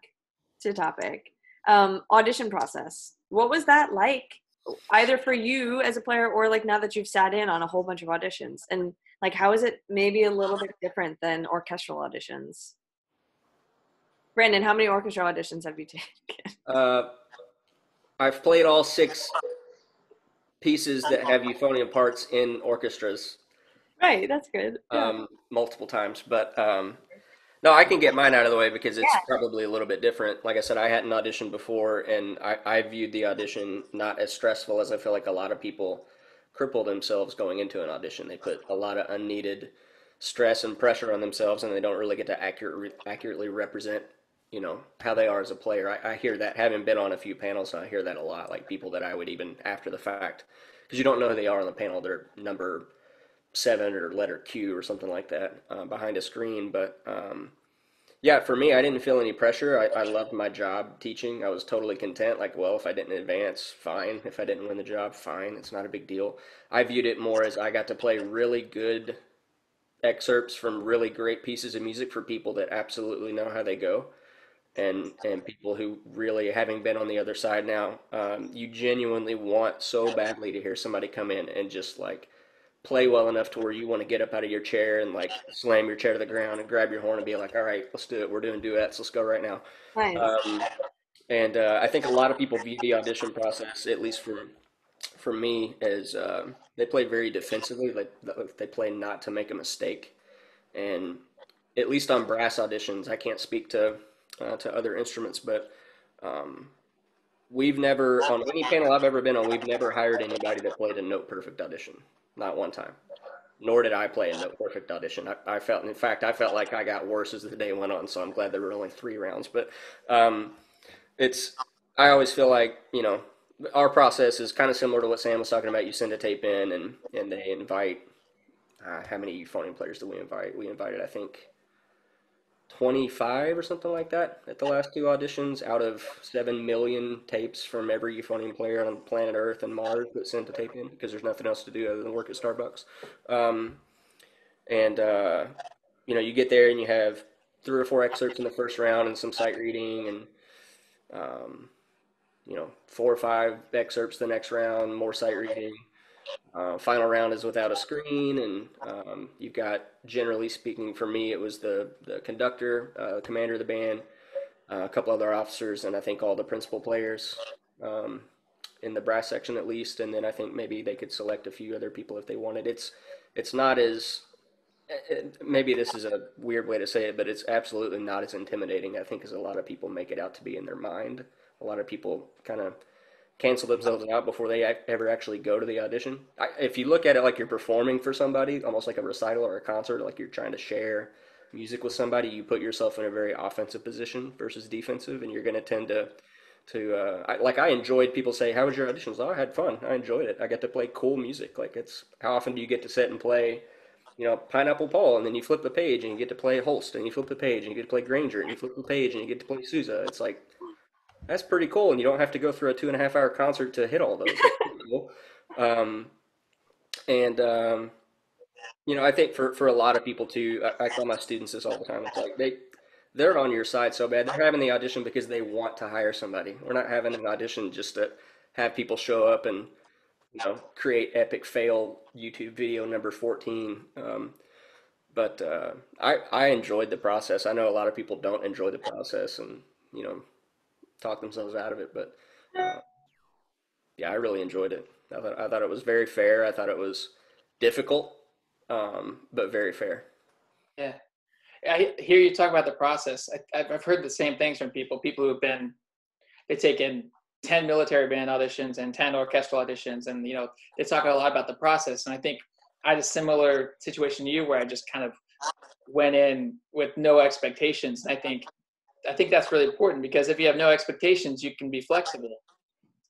to topic, audition process. What was that like, either for you as a player or like now that you've sat in on a whole bunch of auditions? And like, how is it maybe a little bit different than orchestral auditions? Brandon, how many orchestral auditions have you taken? I've played all 6 pieces that have euphonium parts in orchestras. Right, that's good. Yeah. Multiple times, but no, I can get mine out of the way because it's probably a little bit different. Like I said, I hadn't auditioned before, and I viewed the audition not as stressful as I feel like a lot of people cripple themselves going into an audition. They put a lot of unneeded stress and pressure on themselves, and they don't really get to accurately represent, how they are as a player. I hear that, having been on a few panels, and I hear that a lot, like people that I would even after the fact, because you don't know who they are on the panel. They're number 7 or letter Q or something like that behind a screen. But yeah, for me, I didn't feel any pressure. I loved my job teaching. I was totally content. Like, well, if I didn't advance, fine. If I didn't win the job, fine. It's not a big deal. I viewed it more as I got to play really good excerpts from really great pieces of music for people that absolutely know how they go. And people who really, having been on the other side now, you genuinely want so badly to hear somebody come in and just like play well enough to where you want to get up out of your chair and like slam your chair to the ground and grab your horn and be like, all right, let's do it. We're doing duets. Let's go right now. Nice. I think a lot of people view the audition process, at least for me, as they play very defensively. They play not to make a mistake. And at least on brass auditions, I can't speak to other instruments, but we've never, on any panel I've ever been on, we've never hired anybody that played a note perfect audition. Not one time. Nor did I play a note perfect audition. I felt like I got worse as the day went on, so I'm glad there were only 3 rounds. But I always feel like, our process is kind of similar to what Sam was talking about. You send a tape in and they invite, how many euphonium players did we invite? We invited, I think, 25 or something like that at the last 2 auditions out of 7 million tapes from every euphonium player on planet Earth and Mars that sent a tape in because there's nothing else to do other than work at Starbucks. You get there and you have 3 or 4 excerpts in the first round and some sight reading and 4 or 5 excerpts the next round, more sight reading. Final round is without a screen, and you've got, generally speaking, for me, it was the conductor, commander of the band, a couple other officers, and I think all the principal players in the brass section at least, and then I think maybe they could select a few other people if they wanted. It's not as, maybe this is a weird way to say it, but it's absolutely not as intimidating, I think, as a lot of people make it out to be in their mind. A lot of people kind of cancel themselves out before they ever actually go to the audition. If you look at it like you're performing for somebody, almost like a recital or a concert, like you're trying to share music with somebody, you put yourself in a very offensive position versus defensive, and you're going to tend to I enjoyed people say, how was your auditions? Oh, I had fun. I enjoyed it. I got to play cool music. Like, it's, how often do you get to sit and play, Pineapple Paul, and then you flip the page and you get to play Holst, and you flip the page and you get to play Granger, and you flip the page and you get to play Sousa. It's like, that's pretty cool, and you don't have to go through a 2.5-hour concert to hit all those. That's pretty cool. I think for a lot of people too, I tell my students this all the time. It's like they're on your side so bad. They're having the audition because they want to hire somebody. We're not having an audition just to have people show up and create epic fail YouTube video number 14. But I enjoyed the process. I know a lot of people don't enjoy the process and talk themselves out of it. But yeah, I really enjoyed it. I thought it was very fair. I thought it was difficult, but very fair. Yeah. I hear you talk about the process. I've heard the same things from people who have they've taken 10 military band auditions and 10 orchestral auditions, and they talk a lot about the process. And I think I had a similar situation to you where I just kind of went in with no expectations. And I think that's really important, because if you have no expectations, you can be flexible.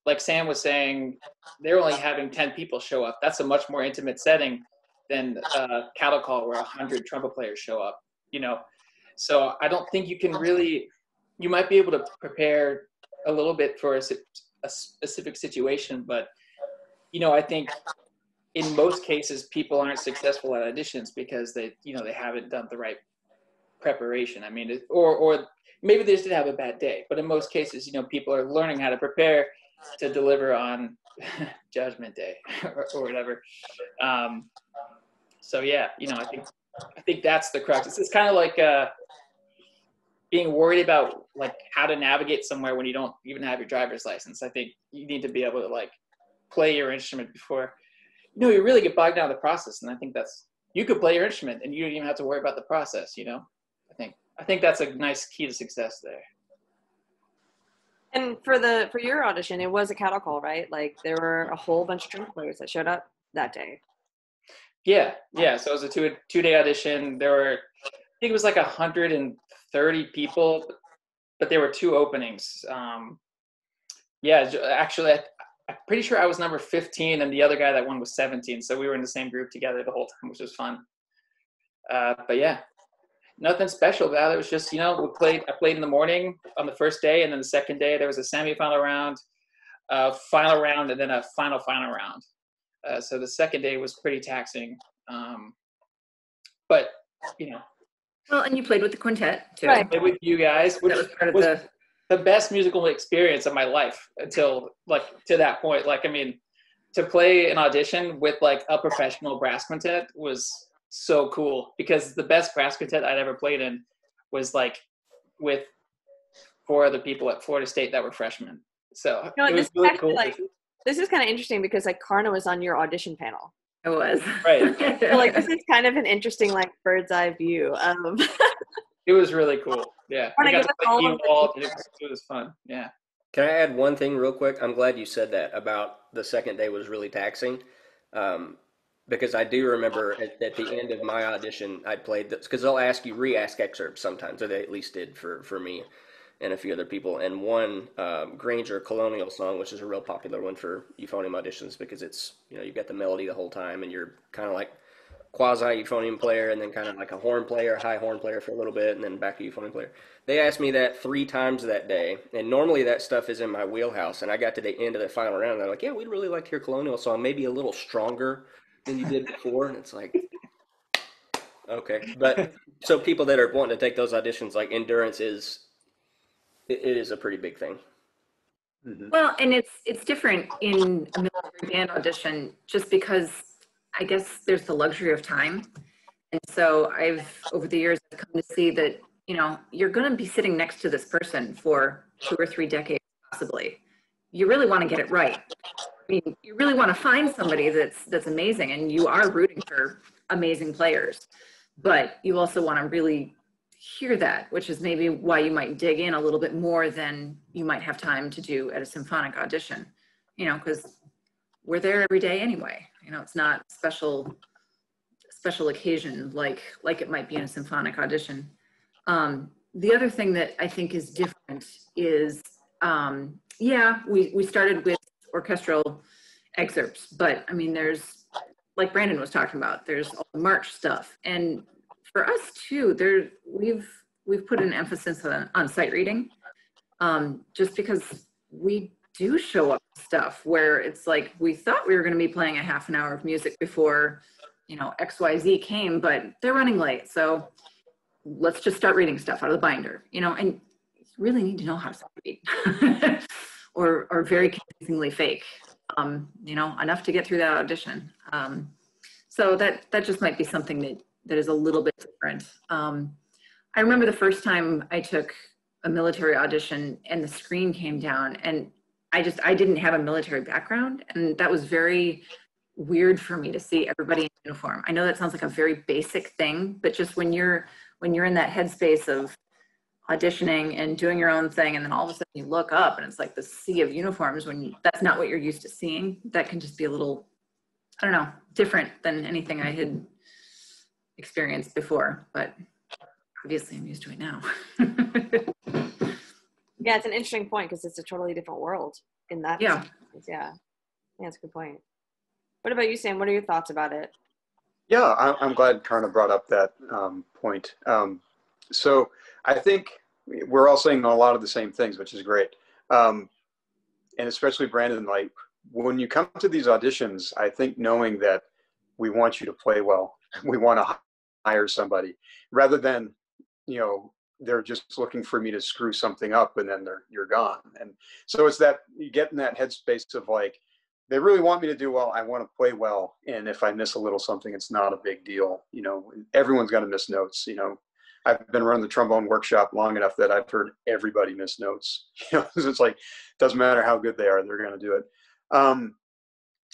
Like Sam was saying, they're only having 10 people show up. That's a much more intimate setting than cattle call where 100 trumpet players show up. So I don't think you can really. You might be able to prepare a little bit for a specific situation, but I think in most cases people aren't successful at auditions because they haven't done the right preparation. I mean, or maybe they just did have a bad day, but in most cases, people are learning how to prepare to deliver on Judgment Day or whatever. So yeah, I think that's the crux. It's kind of like being worried about like how to navigate somewhere when you don't even have your driver's license. I think you need to be able to like play your instrument before, you really get bogged down in the process. And I think you could play your instrument and you don't even have to worry about the process. I think that's a nice key to success there. And for your audition, it was a cattle call, right? Like there were a whole bunch of trumpet players that showed up that day. Yeah. So it was a two-day audition. There were, I think it was like 130 people, but there were 2 openings. Actually, I'm pretty sure I was number 15 and the other guy that won was 17. So we were in the same group together the whole time, which was fun. But yeah, nothing special about it. It was just, I played in the morning on the first day, and then the second day there was a semifinal round, final round, and then a final round. So the second day was pretty taxing. But, Well, and you played with the quintet too. I played with you guys, which That was part of the best musical experience of my life until to that point. To play an audition with like a professional brass quintet was so cool, because the best brass quintet I'd ever played in was like with 4 other people at Florida State that were freshmen. So it was really cool. This is kind of interesting because like Karna was on your audition panel. It was. Right. So like this is kind of an interesting like bird's eye view. It was really cool. Yeah. We got to play keyboard. It was fun. Yeah. Can I add one thing real quick? I'm glad you said that about the second day was really taxing. Because I do remember at the end of my audition, I played this, because they'll re-ask excerpts sometimes, or they at least did for me and a few other people. And one Granger Colonial song, which is a real popular one for euphonium auditions, because it's, you've got the melody the whole time, and you're kind of like quasi-euphonium player, and then kind of like a horn player, high horn player for a little bit, and then back to euphonium player. They asked me that 3 times that day, and normally that stuff is in my wheelhouse, and I got to the end of the final round, and they're like, yeah, we'd really like to hear Colonial song, maybe a little stronger than you did before. And it's like, okay. But so people that are wanting to take those auditions, like endurance it is a pretty big thing. Mm-hmm. Well, and it's different in a military band audition, just because I guess there's the luxury of time. And so over the years, I've come to see that, you're going to be sitting next to this person for 2 or 3 decades, possibly. You really want to get it right. I mean, you really want to find somebody that's amazing, and you are rooting for amazing players, but you also want to really hear that, which is maybe why you might dig in a little bit more than you might have time to do at a symphonic audition, because we're there every day anyway. It's not special occasion like it might be in a symphonic audition. The other thing that I think is different is, we started with orchestral excerpts, but I mean, there's like Brandon was talking about, there's all the March stuff. And for us too, we've put an emphasis on sight reading, just because we do show up stuff where it's like, we thought we were going to be playing a half an hour of music before, you know, XYZ came, but they're running late. So let's just start reading stuff out of the binder, you know, and you really need to know how to read or very convincingly fake, you know, enough to get through that audition. So that just might be something that is a little bit different. I remember the first time I took a military audition and the screen came down, and I didn't have a military background, and that was very weird for me to see everybody in uniform. I know that sounds like a very basic thing, but just when you're in that headspace of auditioning and doing your own thing, and then all of a sudden you look up and it's like the sea of uniforms that's not what you're used to seeing, that can just be a little, I don't know, different than anything I had experienced before, but obviously I'm used to it now. Yeah, it's an interesting point because it's a totally different world in that. Yeah. Yeah, that's a good point. What about you, Sam? What are your thoughts about it? Yeah, I'm glad Karna brought up that point. So I think we're all saying a lot of the same things, which is great. And especially Brandon, like when you come to these auditions, I think knowing that we want you to play well, we want to hire somebody rather than, you know, they're just looking for me to screw something up and then you're gone. And so it's that you get in that headspace of like, they really want me to do well. I want to play well. And if I miss a little something, it's not a big deal. You know, everyone's going to miss notes. You know, I've been running the trombone workshop long enough that I've heard everybody miss notes. You know, it's like, doesn't matter how good they are, they're going to do it.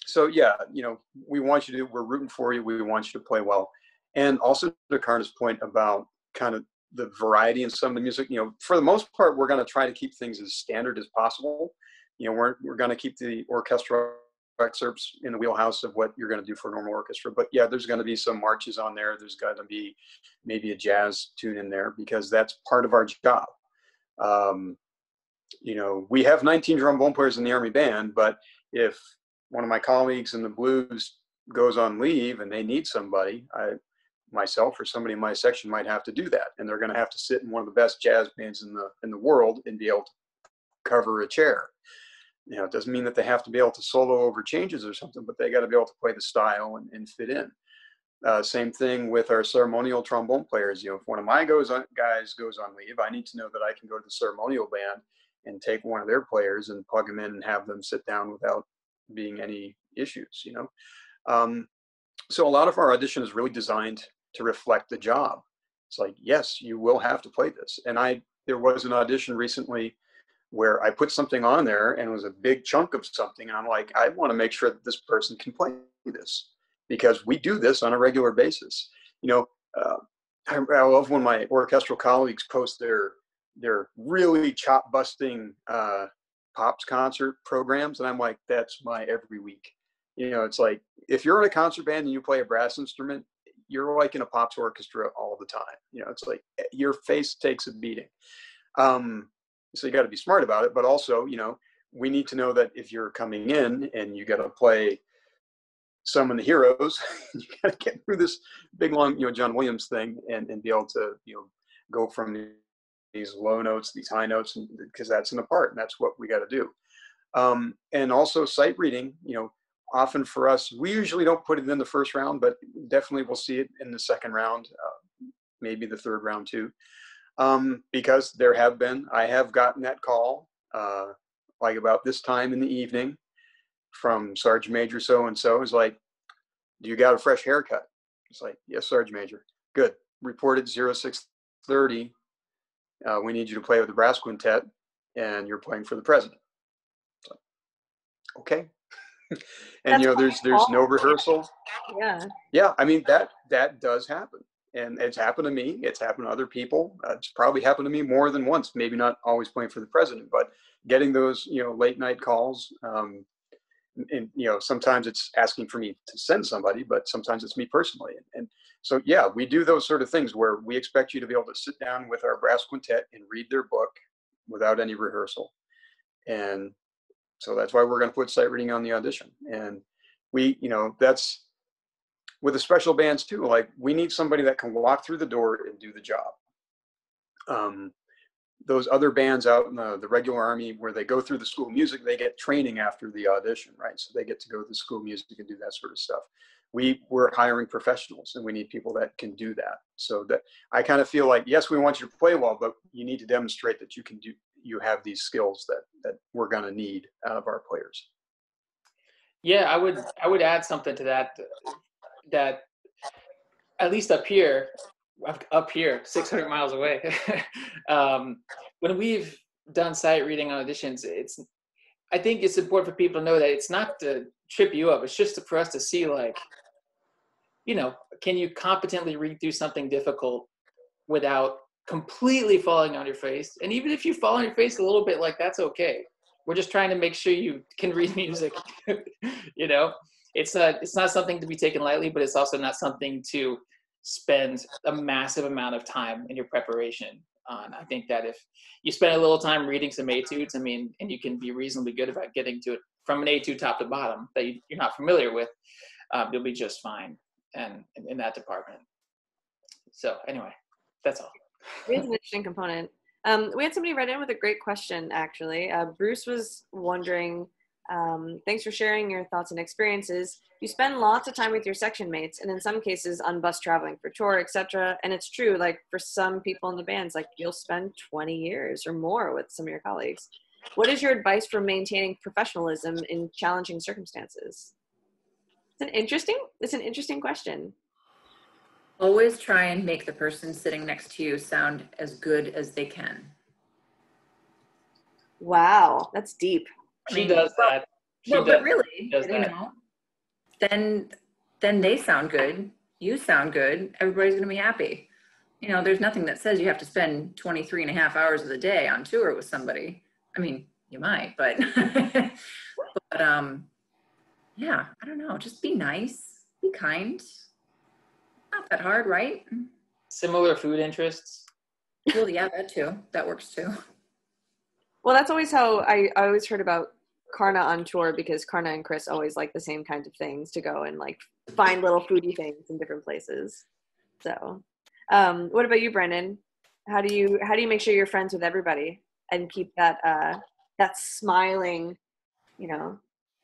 So yeah, you know, we're rooting for you. We want you to play well. And also to Karna's point about kind of the variety in some of the music, you know, for the most part, we're going to try to keep things as standard as possible. You know, we're going to keep the orchestral excerpts in the wheelhouse of what you're going to do for a normal orchestra. But yeah, there's going to be some marches on there. There's going to be maybe a jazz tune in there because that's part of our job. You know, we have 19 trombone players in the Army band, but if one of my colleagues in the blues goes on leave and they need somebody, myself or somebody in my section might have to do that, and they're going to have to sit in one of the best jazz bands in the world and be able to cover a chair. You know, it doesn't mean that they have to be able to solo over changes or something, but they got to be able to play the style and fit in. Same thing with our ceremonial trombone players. You know, if one of my guys goes on leave, I need to know that I can go to the ceremonial band and take one of their players and plug them in and have them sit down without being any issues. You know, so a lot of our audition is really designed to reflect the job. It's like, yes, you will have to play this. And there was an audition recently where I put something on there and it was a big chunk of something. And I'm like, I want to make sure that this person can play this because we do this on a regular basis. You know, I love when my orchestral colleagues post their really chop busting pops concert programs. And I'm like, that's my every week. You know, it's like, if you're in a concert band and you play a brass instrument, you're like in a pops orchestra all the time. You know, it's like your face takes a beating. So you got to be smart about it, but also, you know, we need to know that if you're coming in and you got to play some of the heroes, you got to get through this big, long, you know, John Williams thing and be able to, you know, go from these low notes, these high notes, because that's in the part, and that's what we got to do. And also sight reading, you know, often for us, we usually don't put it in the first round, but definitely we'll see it in the second round, maybe the third round too. Because I have gotten that call, like about this time in the evening from Sergeant Major so-and-so is like, do you got a fresh haircut? It's like, yes, Sergeant Major. Good. Report at 0630. We need you to play with the brass quintet and you're playing for the president. It's like, okay. And, you know, there's no rehearsal. Yeah. Yeah. I mean, that does happen. And it's happened to me. It's happened to other people. It's probably happened to me more than once. Maybe not always playing for the president, but getting those, you know, late night calls. And you know, sometimes it's asking for me to send somebody, but sometimes it's me personally. And so, yeah, we do those sort of things where we expect you to be able to sit down with our brass quintet and read their book without any rehearsal. And so that's why we're going to put sight reading on the audition. And we, you know, that's with the special bands too, like we need somebody that can walk through the door and do the job. Those other bands out in the regular army where they go through the school of music, they get training after the audition, right? So they get to go to the school of music and do that sort of stuff. We're hiring professionals, and we need people that can do that. So that I kind of feel like, yes, we want you to play well, but you need to demonstrate that you have these skills that we're going to need out of our players. Yeah, I would add something to that at least up here, 600 miles away, when we've done sight reading auditions, I think it's important for people to know that it's not to trip you up. It's just for us to see, like, can you competently read through something difficult without completely falling on your face? And even if you fall on your face a little bit, like, that's okay. We're just trying to make sure you can read music. It's not something to be taken lightly, but it's also not something to spend a massive amount of time in your preparation on. I think that if you spend a little time reading some etudes, and you can be reasonably good about getting to it from an etude top to bottom that you're not familiar with, you'll be just fine and in that department. So anyway, that's all. It's an interesting component. We had somebody write in with a great question, actually. Bruce was wondering, thanks for sharing your thoughts and experiences. You spend lots of time with your section mates, and in some cases on bus traveling for tour, etc. And it's true, like for some people in the bands, like you'll spend 20 years or more with some of your colleagues. What is your advice for maintaining professionalism in challenging circumstances? It's an interesting question. Always try and make the person sitting next to you sound as good as they can. Wow, that's deep. She does that. But really, then they sound good, you sound good, everybody's going to be happy. There's nothing that says you have to spend 23 and a half hours of the day on tour with somebody. I mean, you might, but yeah, I don't know, just be nice, be kind. Not that hard, right? Similar food interests. Well, yeah, that too. That works too. Well, that's always how I always heard about Karna on tour, because Karna and Chris always like the same kinds of things to go and like find little foodie things in different places. So, what about you, Brendan? How do you make sure you're friends with everybody and keep that smiling,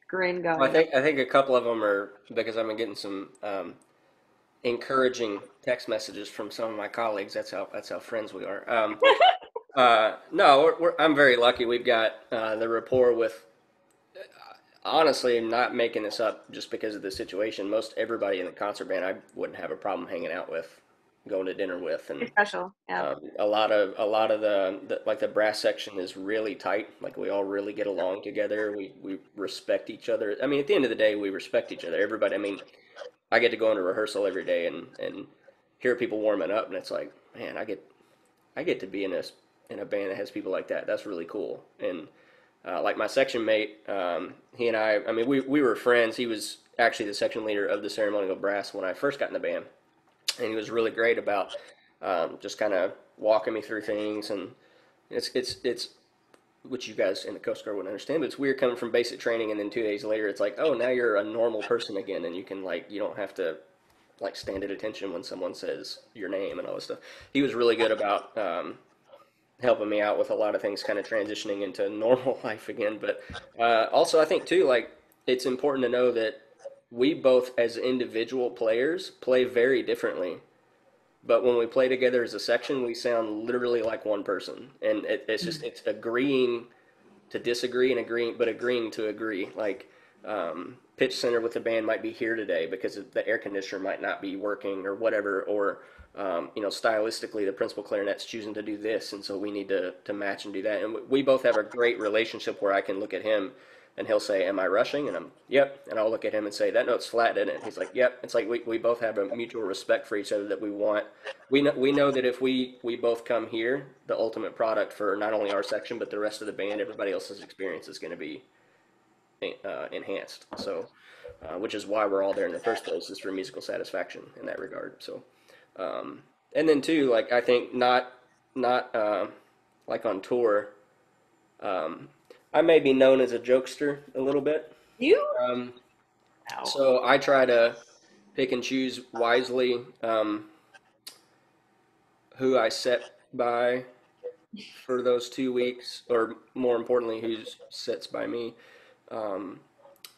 grin going? I think a couple of them are because I've been getting some encouraging text messages from some of my colleagues. That's how friends we are. No, I'm very lucky. We've got the rapport with. Honestly, I'm not making this up just because of the situation. Most everybody in the concert band, I wouldn't have a problem hanging out with, going to dinner with, and special. Yeah. A lot of the brass section is really tight. Like we all really get along together. We respect each other. I mean, at the end of the day, we respect each other. Everybody. I mean, I get to go into rehearsal every day and hear people warming up, and it's like, man, I get to be in a band that has people like that. That's really cool. And like my section mate, he and I mean, we were friends. He was actually the section leader of the ceremonial brass when I first got in the band, and he was really great about just kind of walking me through things. And it's which you guys in the Coast Guard wouldn't understand, but it's weird coming from basic training and then 2 days later it's like, oh, now you're a normal person again, and you can you don't have to stand at attention when someone says your name and all this stuff. He was really good about helping me out with a lot of things, kind of transitioning into normal life again. But also I think too, it's important to know that we both as individual players play very differently, but when we play together as a section, we sound literally like one person. And it's agreeing to disagree and agreeing to agree. Pitch center with the band might be here today because the air conditioner might not be working or whatever, or stylistically the principal clarinet's choosing to do this, and so we need to match and do that. And we both have a great relationship where I can look at him and he'll say, am I rushing? And I'm, yep. And I'll look at him and say, that note's flat, isn't it? He's like, yep. It's like we both have a mutual respect for each other that we know that if we both come here, the ultimate product for not only our section but the rest of the band, everybody else's experience is going to be enhanced. So, which is why we're all there in the first place, is for musical satisfaction in that regard. So, and then too, I think not on tour, I may be known as a jokester a little bit. You? So I try to pick and choose wisely who I set by for those 2 weeks, or more importantly, who sits by me, um,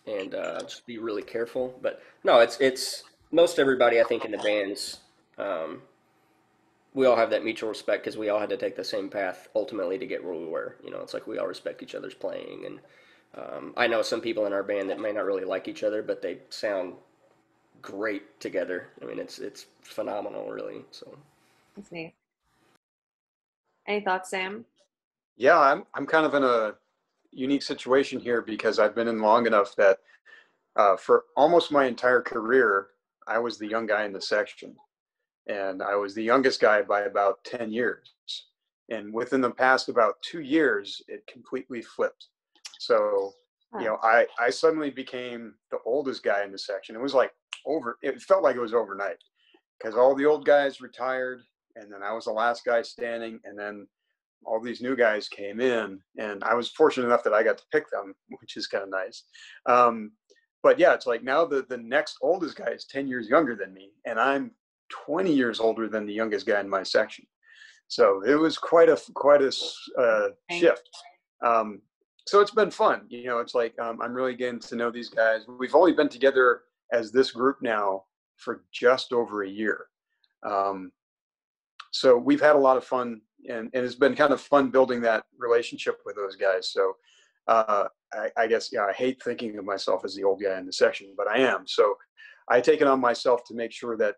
and just be really careful. But no, it's most everybody I think in the bands. Um, we all have that mutual respect because we all had to take the same path ultimately to get where we were. You know, it's like we all respect each other's playing, and I know some people in our band that may not really like each other, but they sound great together. I mean, it's phenomenal, really. So That's neat. Any thoughts, Sam? Yeah, I'm kind of in a unique situation here because I've been in long enough that for almost my entire career, I was the young guy in the section, and I was the youngest guy by about 10 years. And within the past about 2 years, it completely flipped. So, I suddenly became the oldest guy in the section. It was like it felt like it was overnight because all the old guys retired, and then I was the last guy standing, and then all these new guys came in, and I was fortunate enough that I got to pick them, which is kind of nice. But yeah, it's like now the next oldest guy is 10 years younger than me, and I'm 20 years older than the youngest guy in my section. So it was quite a shift. So it's been fun. It's like I'm really getting to know these guys. We've only been together as this group now for just over a year. So we've had a lot of fun, and it's been kind of fun building that relationship with those guys. So I guess, I hate thinking of myself as the old guy in the section, but I am. So I take it on myself to make sure that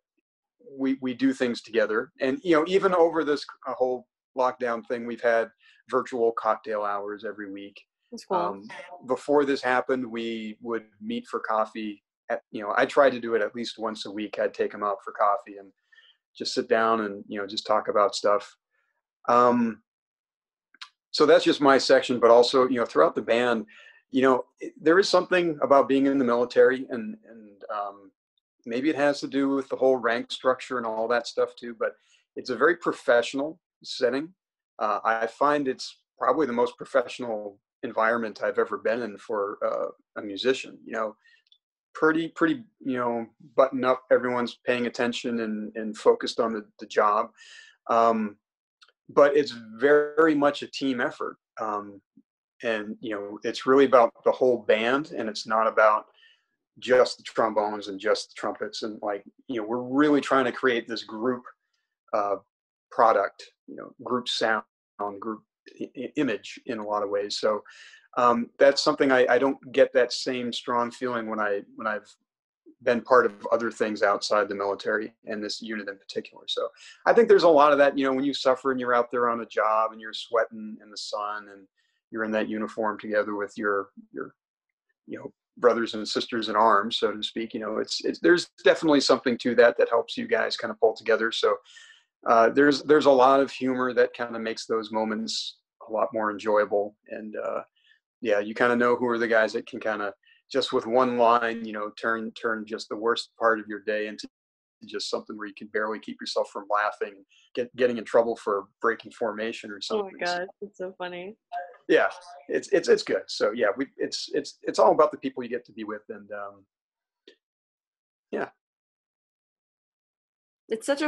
we do things together. And, even over this whole lockdown thing, we've had virtual cocktail hours every week. That's cool. Before this happened, we would meet for coffee. I tried to do it at least once a week. I'd take them out for coffee and just sit down and, just talk about stuff. So that's just my section, but also, throughout the band, there is something about being in the military, and maybe it has to do with the whole rank structure and all that stuff too, but it's a very professional setting. I find it's probably the most professional environment I've ever been in for a musician. Pretty, button up. Everyone's paying attention and focused on the job. But it's very much a team effort. And, it's really about the whole band, and it's not about just the trombones and just the trumpets. And we're really trying to create this group product, group sound, group image in a lot of ways. So that's something I don't get that same strong feeling when I've been part of other things outside the military, and this unit in particular. So I think there's a lot of that, when you suffer and you're out there on a job and you're sweating in the sun and you're in that uniform together with your brothers and sisters in arms, so to speak. There's definitely something to that helps you guys kind of pull together. So there's a lot of humor that kind of makes those moments a lot more enjoyable. And you kind of know who are the guys that can kind of just with one line, turn just the worst part of your day into just something where you can barely keep yourself from laughing, getting in trouble for breaking formation or something. Oh my God, it's so funny. Yeah, it's good. So yeah, it's all about the people you get to be with, and yeah. It's such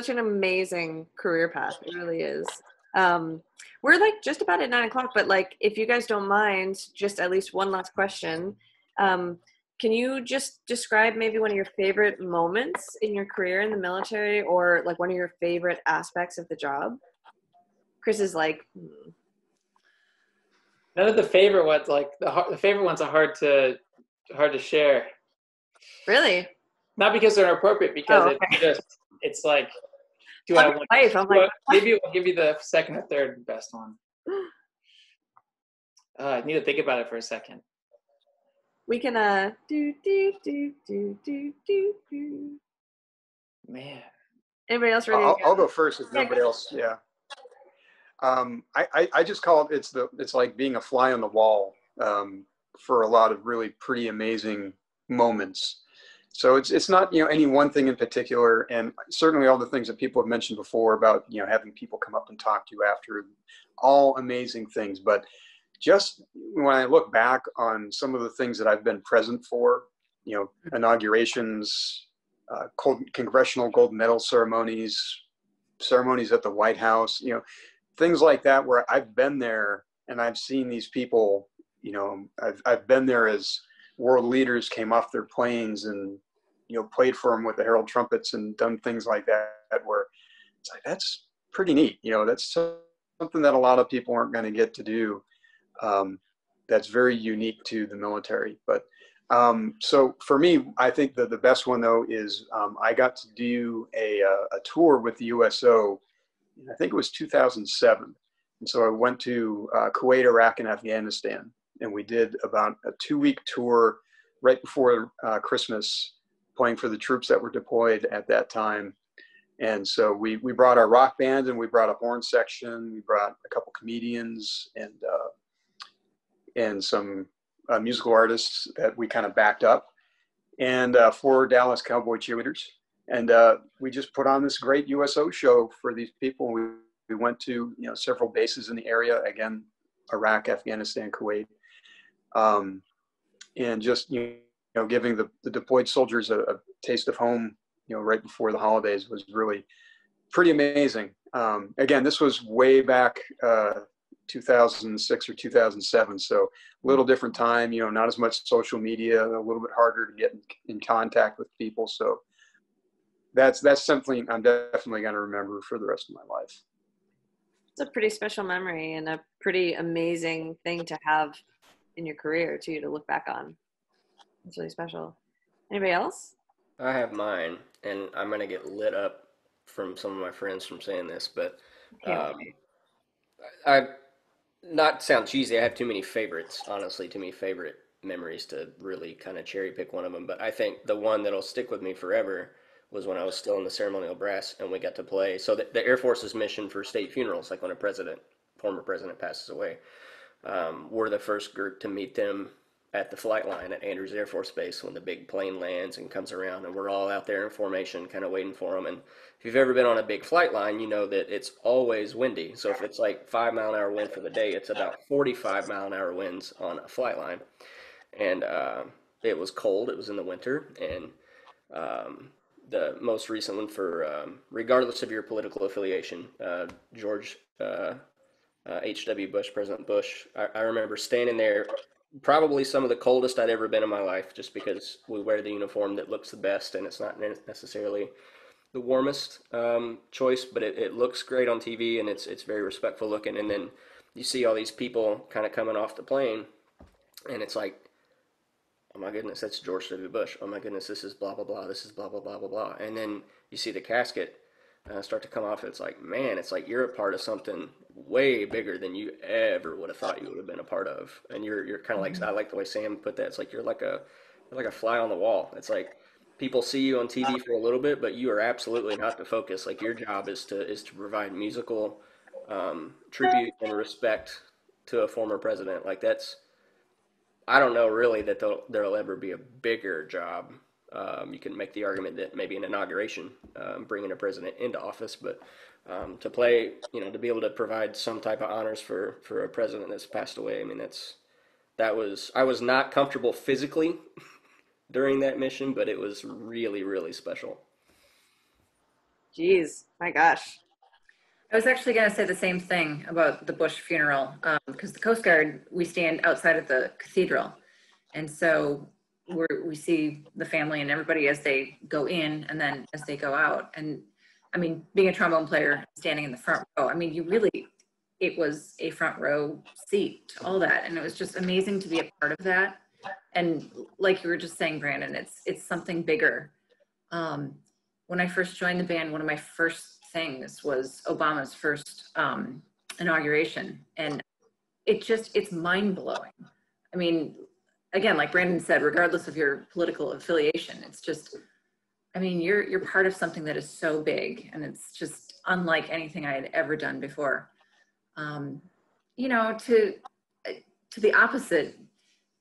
an amazing career path. It really is. We're like just about at 9:00, but like, if you guys don't mind, just at least one last question. Can you just describe maybe one of your favorite moments in your career in the military, or like one of your favorite aspects of the job? Chris is like, None of the favorite ones, like the favorite ones, are hard to share. Really? Not because they're inappropriate, because it's like, do I want? Maybe I'll give you the second or third best one. I need to think about it for a second. We can do. Man. Anybody else ready? I'll go first if nobody else. Yeah. I just call it, it's like being a fly on the wall for a lot of really pretty amazing moments. So it's not, any one thing in particular, and certainly all the things that people have mentioned before about, having people come up and talk to you after, all amazing things. But just when I look back on some of the things that I've been present for, inaugurations, congressional gold medal ceremonies at the White House, things like that, where I've been there and I've seen these people, I've been there as world leaders came off their planes and, played for them with the Herald trumpets and done things like that, where it's like, that's pretty neat. That's something that a lot of people aren't going to get to do. That's very unique to the military. But so for me, I think that the best one though is I got to do a tour with the USO. I think it was 2007. And so I went to Kuwait, Iraq, and Afghanistan, and we did about a 2-week tour right before Christmas, playing for the troops that were deployed at that time. And so we brought our rock band, and we brought a horn section. We brought a couple comedians and some musical artists that we kind of backed up, and 4 Dallas Cowboy cheerleaders. And we just put on this great USO show for these people. We went to several bases in the area, again, Iraq, Afghanistan, Kuwait, and just giving the deployed soldiers a taste of home, right before the holidays was really pretty amazing. Again, this was way back 2006 or 2007, so a little different time. Not as much social media, a little bit harder to get in contact with people. So that's something I'm definitely going to remember for the rest of my life. It's a pretty special memory and a pretty amazing thing to have in your career too, to look back on. It's really special. Anybody else? I have mine, and I'm going to get lit up from some of my friends from saying this, but I not to sound cheesy, I have too many favorites, honestly, too many favorite memories to really kind of cherry pick one of them. But I think the one that'll stick with me forever was when I was still in the ceremonial brass and we got to play. So the Air Force's mission for state funerals, like when a former president passes away, we're the first group to meet them at the flight line at Andrews Air Force Base when the big plane lands and comes around, and we're all out there in formation kind of waiting for them. And if you've ever been on a big flight line, you know that it's always windy. So if it's like 5-mile-an-hour wind for the day, it's about 45-mile-an-hour winds on a flight line. And it was cold. It was in the winter. And the most recent one for, regardless of your political affiliation, George H.W. Bush, President Bush, I remember standing there, probably some of the coldest I'd ever been in my life, just because we wear the uniform that looks the best, and it's not necessarily the warmest choice, but it looks great on TV, and it's very respectful looking. And then you see all these people kind of coming off the plane, and it's like, oh my goodness, that's George W. Bush. Oh my goodness, this is blah, blah, blah. This is blah, blah, blah, blah, blah. And then you see the casket start to come off. It's like, man, it's like you're a part of something way bigger than you ever would have thought you would have been a part of. And you're kind of like, I like the way Sam put that. It's like you're like a fly on the wall. It's like people see you on TV for a little bit, but you are absolutely not the focus. Like your job is to provide musical tribute and respect to a former president. Like that's, I don't know really that there'll ever be a bigger job. You can make the argument that maybe an inauguration, bringing a president into office, but to play, to be able to provide some type of honors for a president that's passed away. I mean, I was not comfortable physically during that mission, but it was really, really special. Jeez, my gosh. I was actually going to say the same thing about the Bush funeral, because the Coast Guard, we stand outside of the cathedral. And so we see the family and everybody as they go in and then as they go out. And I mean, being a trombone player, standing in the front row, I mean, it was a front row seat to all that. And it was just amazing to be a part of that. And like you were just saying, Brandon, it's something bigger. When I first joined the band, one of my first things was Obama's first inauguration. And it's mind blowing. I mean, again, like Brandon said, regardless of your political affiliation, it's just, I mean, you're part of something that is so big, and it's just unlike anything I had ever done before. To the opposite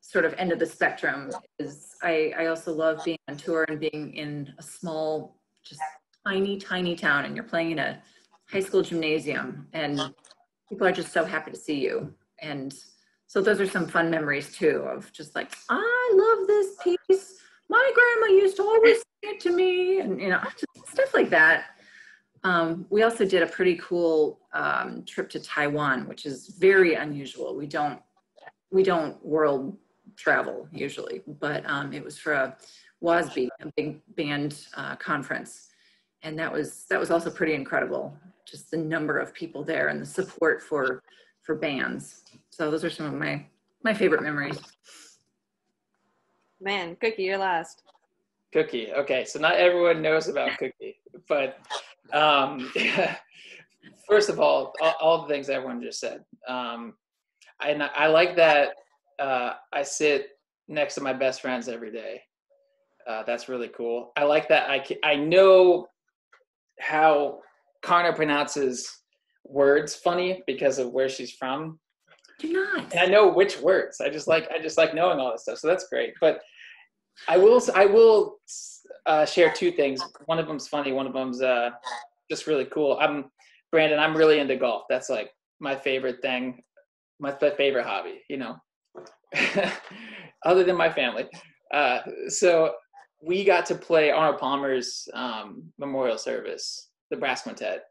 sort of end of the spectrum is I also love being on tour and being in a small, just tiny, tiny town, and you're playing in a high school gymnasium, and people are just so happy to see you. And so those are some fun memories too, of just like, I love this piece. My grandma used to always it to me, and just stuff like that. We also did a pretty cool trip to Taiwan, which is very unusual. We don't world travel usually, but it was for a WASB, a big band conference, and that was also pretty incredible. Just the number of people there and the support for bands. So those are some of my favorite memories. Man, Cookie, you're last. Cookie. Okay, so not everyone knows about Cookie, but first of all the things everyone just said. I like that I sit next to my best friends every day. That's really cool. I like that I know how Karna pronounces words funny because of where she's from. Do not. And I know which words. I just like knowing all this stuff. So that's great. But I will share two things. One of them's funny. One of them's just really cool. Brandon. I'm really into golf. That's like my favorite thing. My favorite hobby. Other than my family. So we got to play Arnold Palmer's memorial service, the brass quintet.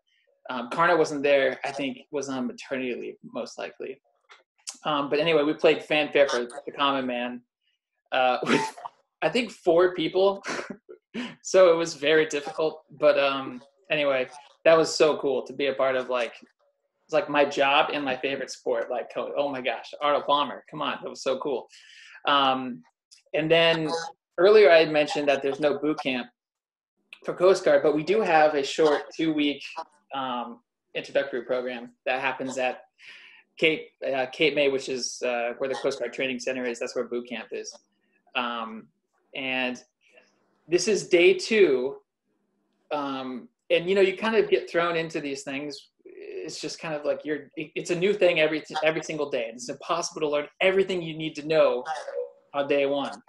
Karna wasn't there. I think was on maternity leave, most likely. But anyway, we played Fanfare for the Common Man with, I think, 4 people. So it was very difficult. But anyway, that was so cool to be a part of. It's like my job and my favorite sport. Like, oh my gosh, Arnold Palmer, come on, that was so cool. And then earlier I had mentioned that there's no boot camp for Coast Guard, but we do have a short 2-week introductory program that happens at Cape May, which is where the Coast Guard Training Center is. That's where boot camp is. And this is day 2. And you kind of get thrown into these things. It's just kind of like it's a new thing every single day. And it's impossible to learn everything you need to know on day 1.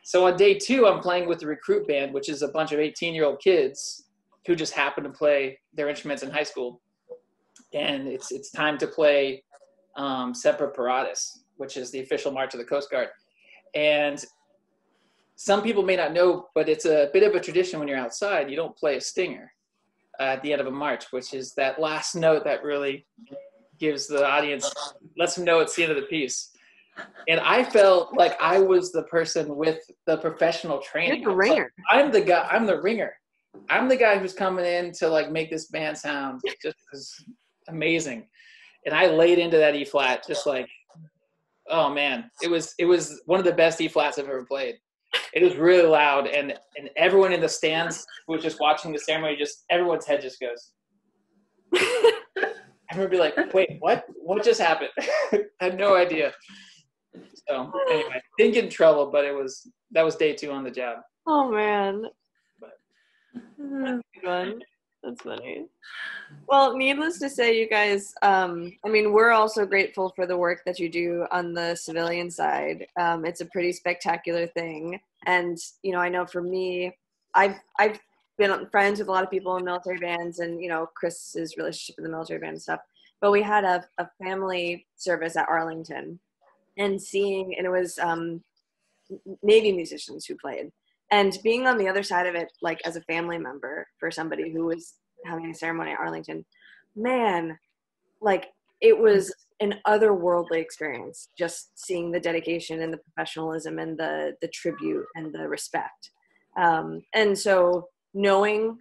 So on day 2, I'm playing with the recruit band, which is a bunch of 18-year-old kids who just happen to play their instruments in high school. And it's time to play Semper Paratus, which is the official march of the Coast Guard. And some people may not know, but it's a bit of a tradition when you're outside. You don't play a stinger at the end of a march, which is that last note that really gives the audience, lets them know it's the end of the piece. And I felt like I was the person with the professional training. You're the ringer. I'm the guy. I'm the ringer. I'm the guy who's coming in to make this band sound just amazing. And I laid into that E flat, just like, oh man, it was one of the best E flats I've ever played. It was really loud, and everyone in the stands who was just watching the ceremony, everyone's head just goes. I remember being like, wait, what just happened? I had no idea. So anyway, didn't get in trouble, but that was day 2 on the job. Oh man. But That's a good one. That's funny. Well, needless to say, you guys, we're also grateful for the work that you do on the civilian side. It's a pretty spectacular thing. And, I know for me, I've been friends with a lot of people in military bands and, Chris's relationship with the military band and stuff. But we had a family service at Arlington and it was Navy musicians who played. And being on the other side of it, like as a family member for somebody who was having a ceremony at Arlington, man, it was an otherworldly experience, just seeing the dedication and the professionalism and the tribute and the respect. And so knowing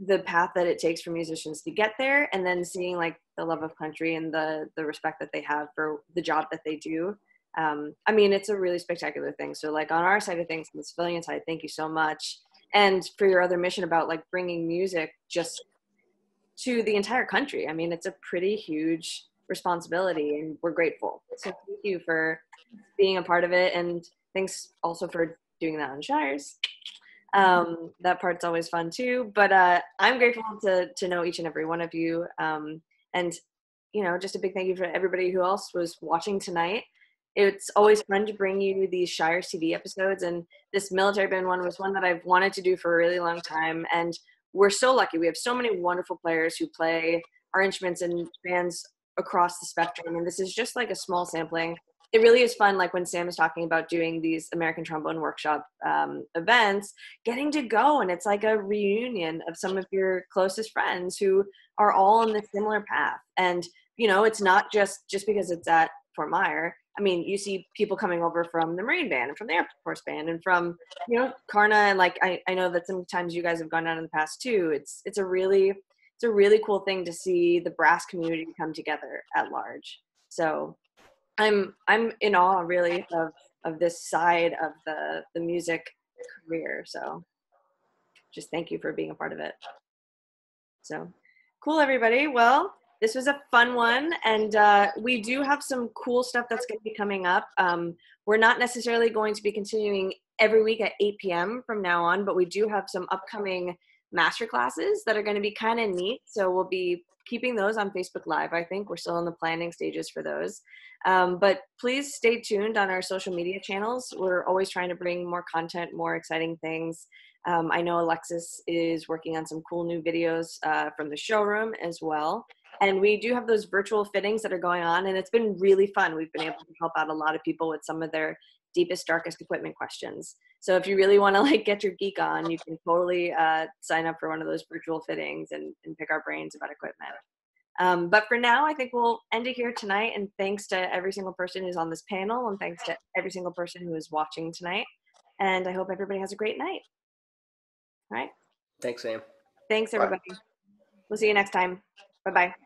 the path that it takes for musicians to get there, and then seeing the love of country and the respect that they have for the job that they do. It's a really spectacular thing. So on our side of things, on the civilian side, thank you so much. And for your other mission about bringing music just to the entire country. It's a pretty huge responsibility and we're grateful. So thank you for being a part of it. And thanks also for doing that on Shires. That part's always fun too, but I'm grateful to know each and every one of you. And just a big thank you for everybody who else was watching tonight. It's always fun to bring you these ShiresTV episodes, and this military band one was one that I've wanted to do for a really long time, and we're so lucky. We have so many wonderful players who play our instruments in bands across the spectrum, and this is just a small sampling. it really is fun, like when Sam is talking about doing these American Trombone Workshop events, getting to go, and it's like a reunion of some of your closest friends who are all on this similar path. And, you know, it's not just because it's at Fort Myer. I mean, you see people coming over from the Marine Band and from the Air Force Band and from, you know, Karna. And like, I know that sometimes you guys have gone down in the past too. It's a really cool thing to see the brass community come together at large. So I'm in awe really of this side of the music career. So just thank you for being a part of it. So cool, everybody. Well, this was a fun one, and we do have some cool stuff that's going to be coming up. We're not necessarily going to be continuing every week at 8 p.m. from now on, but we do have some upcoming master classes that are going to be kind of neat. So we'll be keeping those on Facebook Live. I think we're still in the planning stages for those. But please stay tuned on our social media channels. We're always trying to bring more content, more exciting things. I know Alexis is working on some cool new videos from the showroom as well. And we do have those virtual fittings that are going on, and it's been really fun. We've been able to help out a lot of people with some of their deepest, darkest equipment questions. So if you really want to like get your geek on, you can totally sign up for one of those virtual fittings and pick our brains about equipment. But for now, I think we'll end it here tonight. And thanks to every single person who's on this panel, and thanks to every single person who is watching tonight. And I hope everybody has a great night. All right. Thanks, Sam. Thanks, everybody. We'll see you next time. Bye-bye.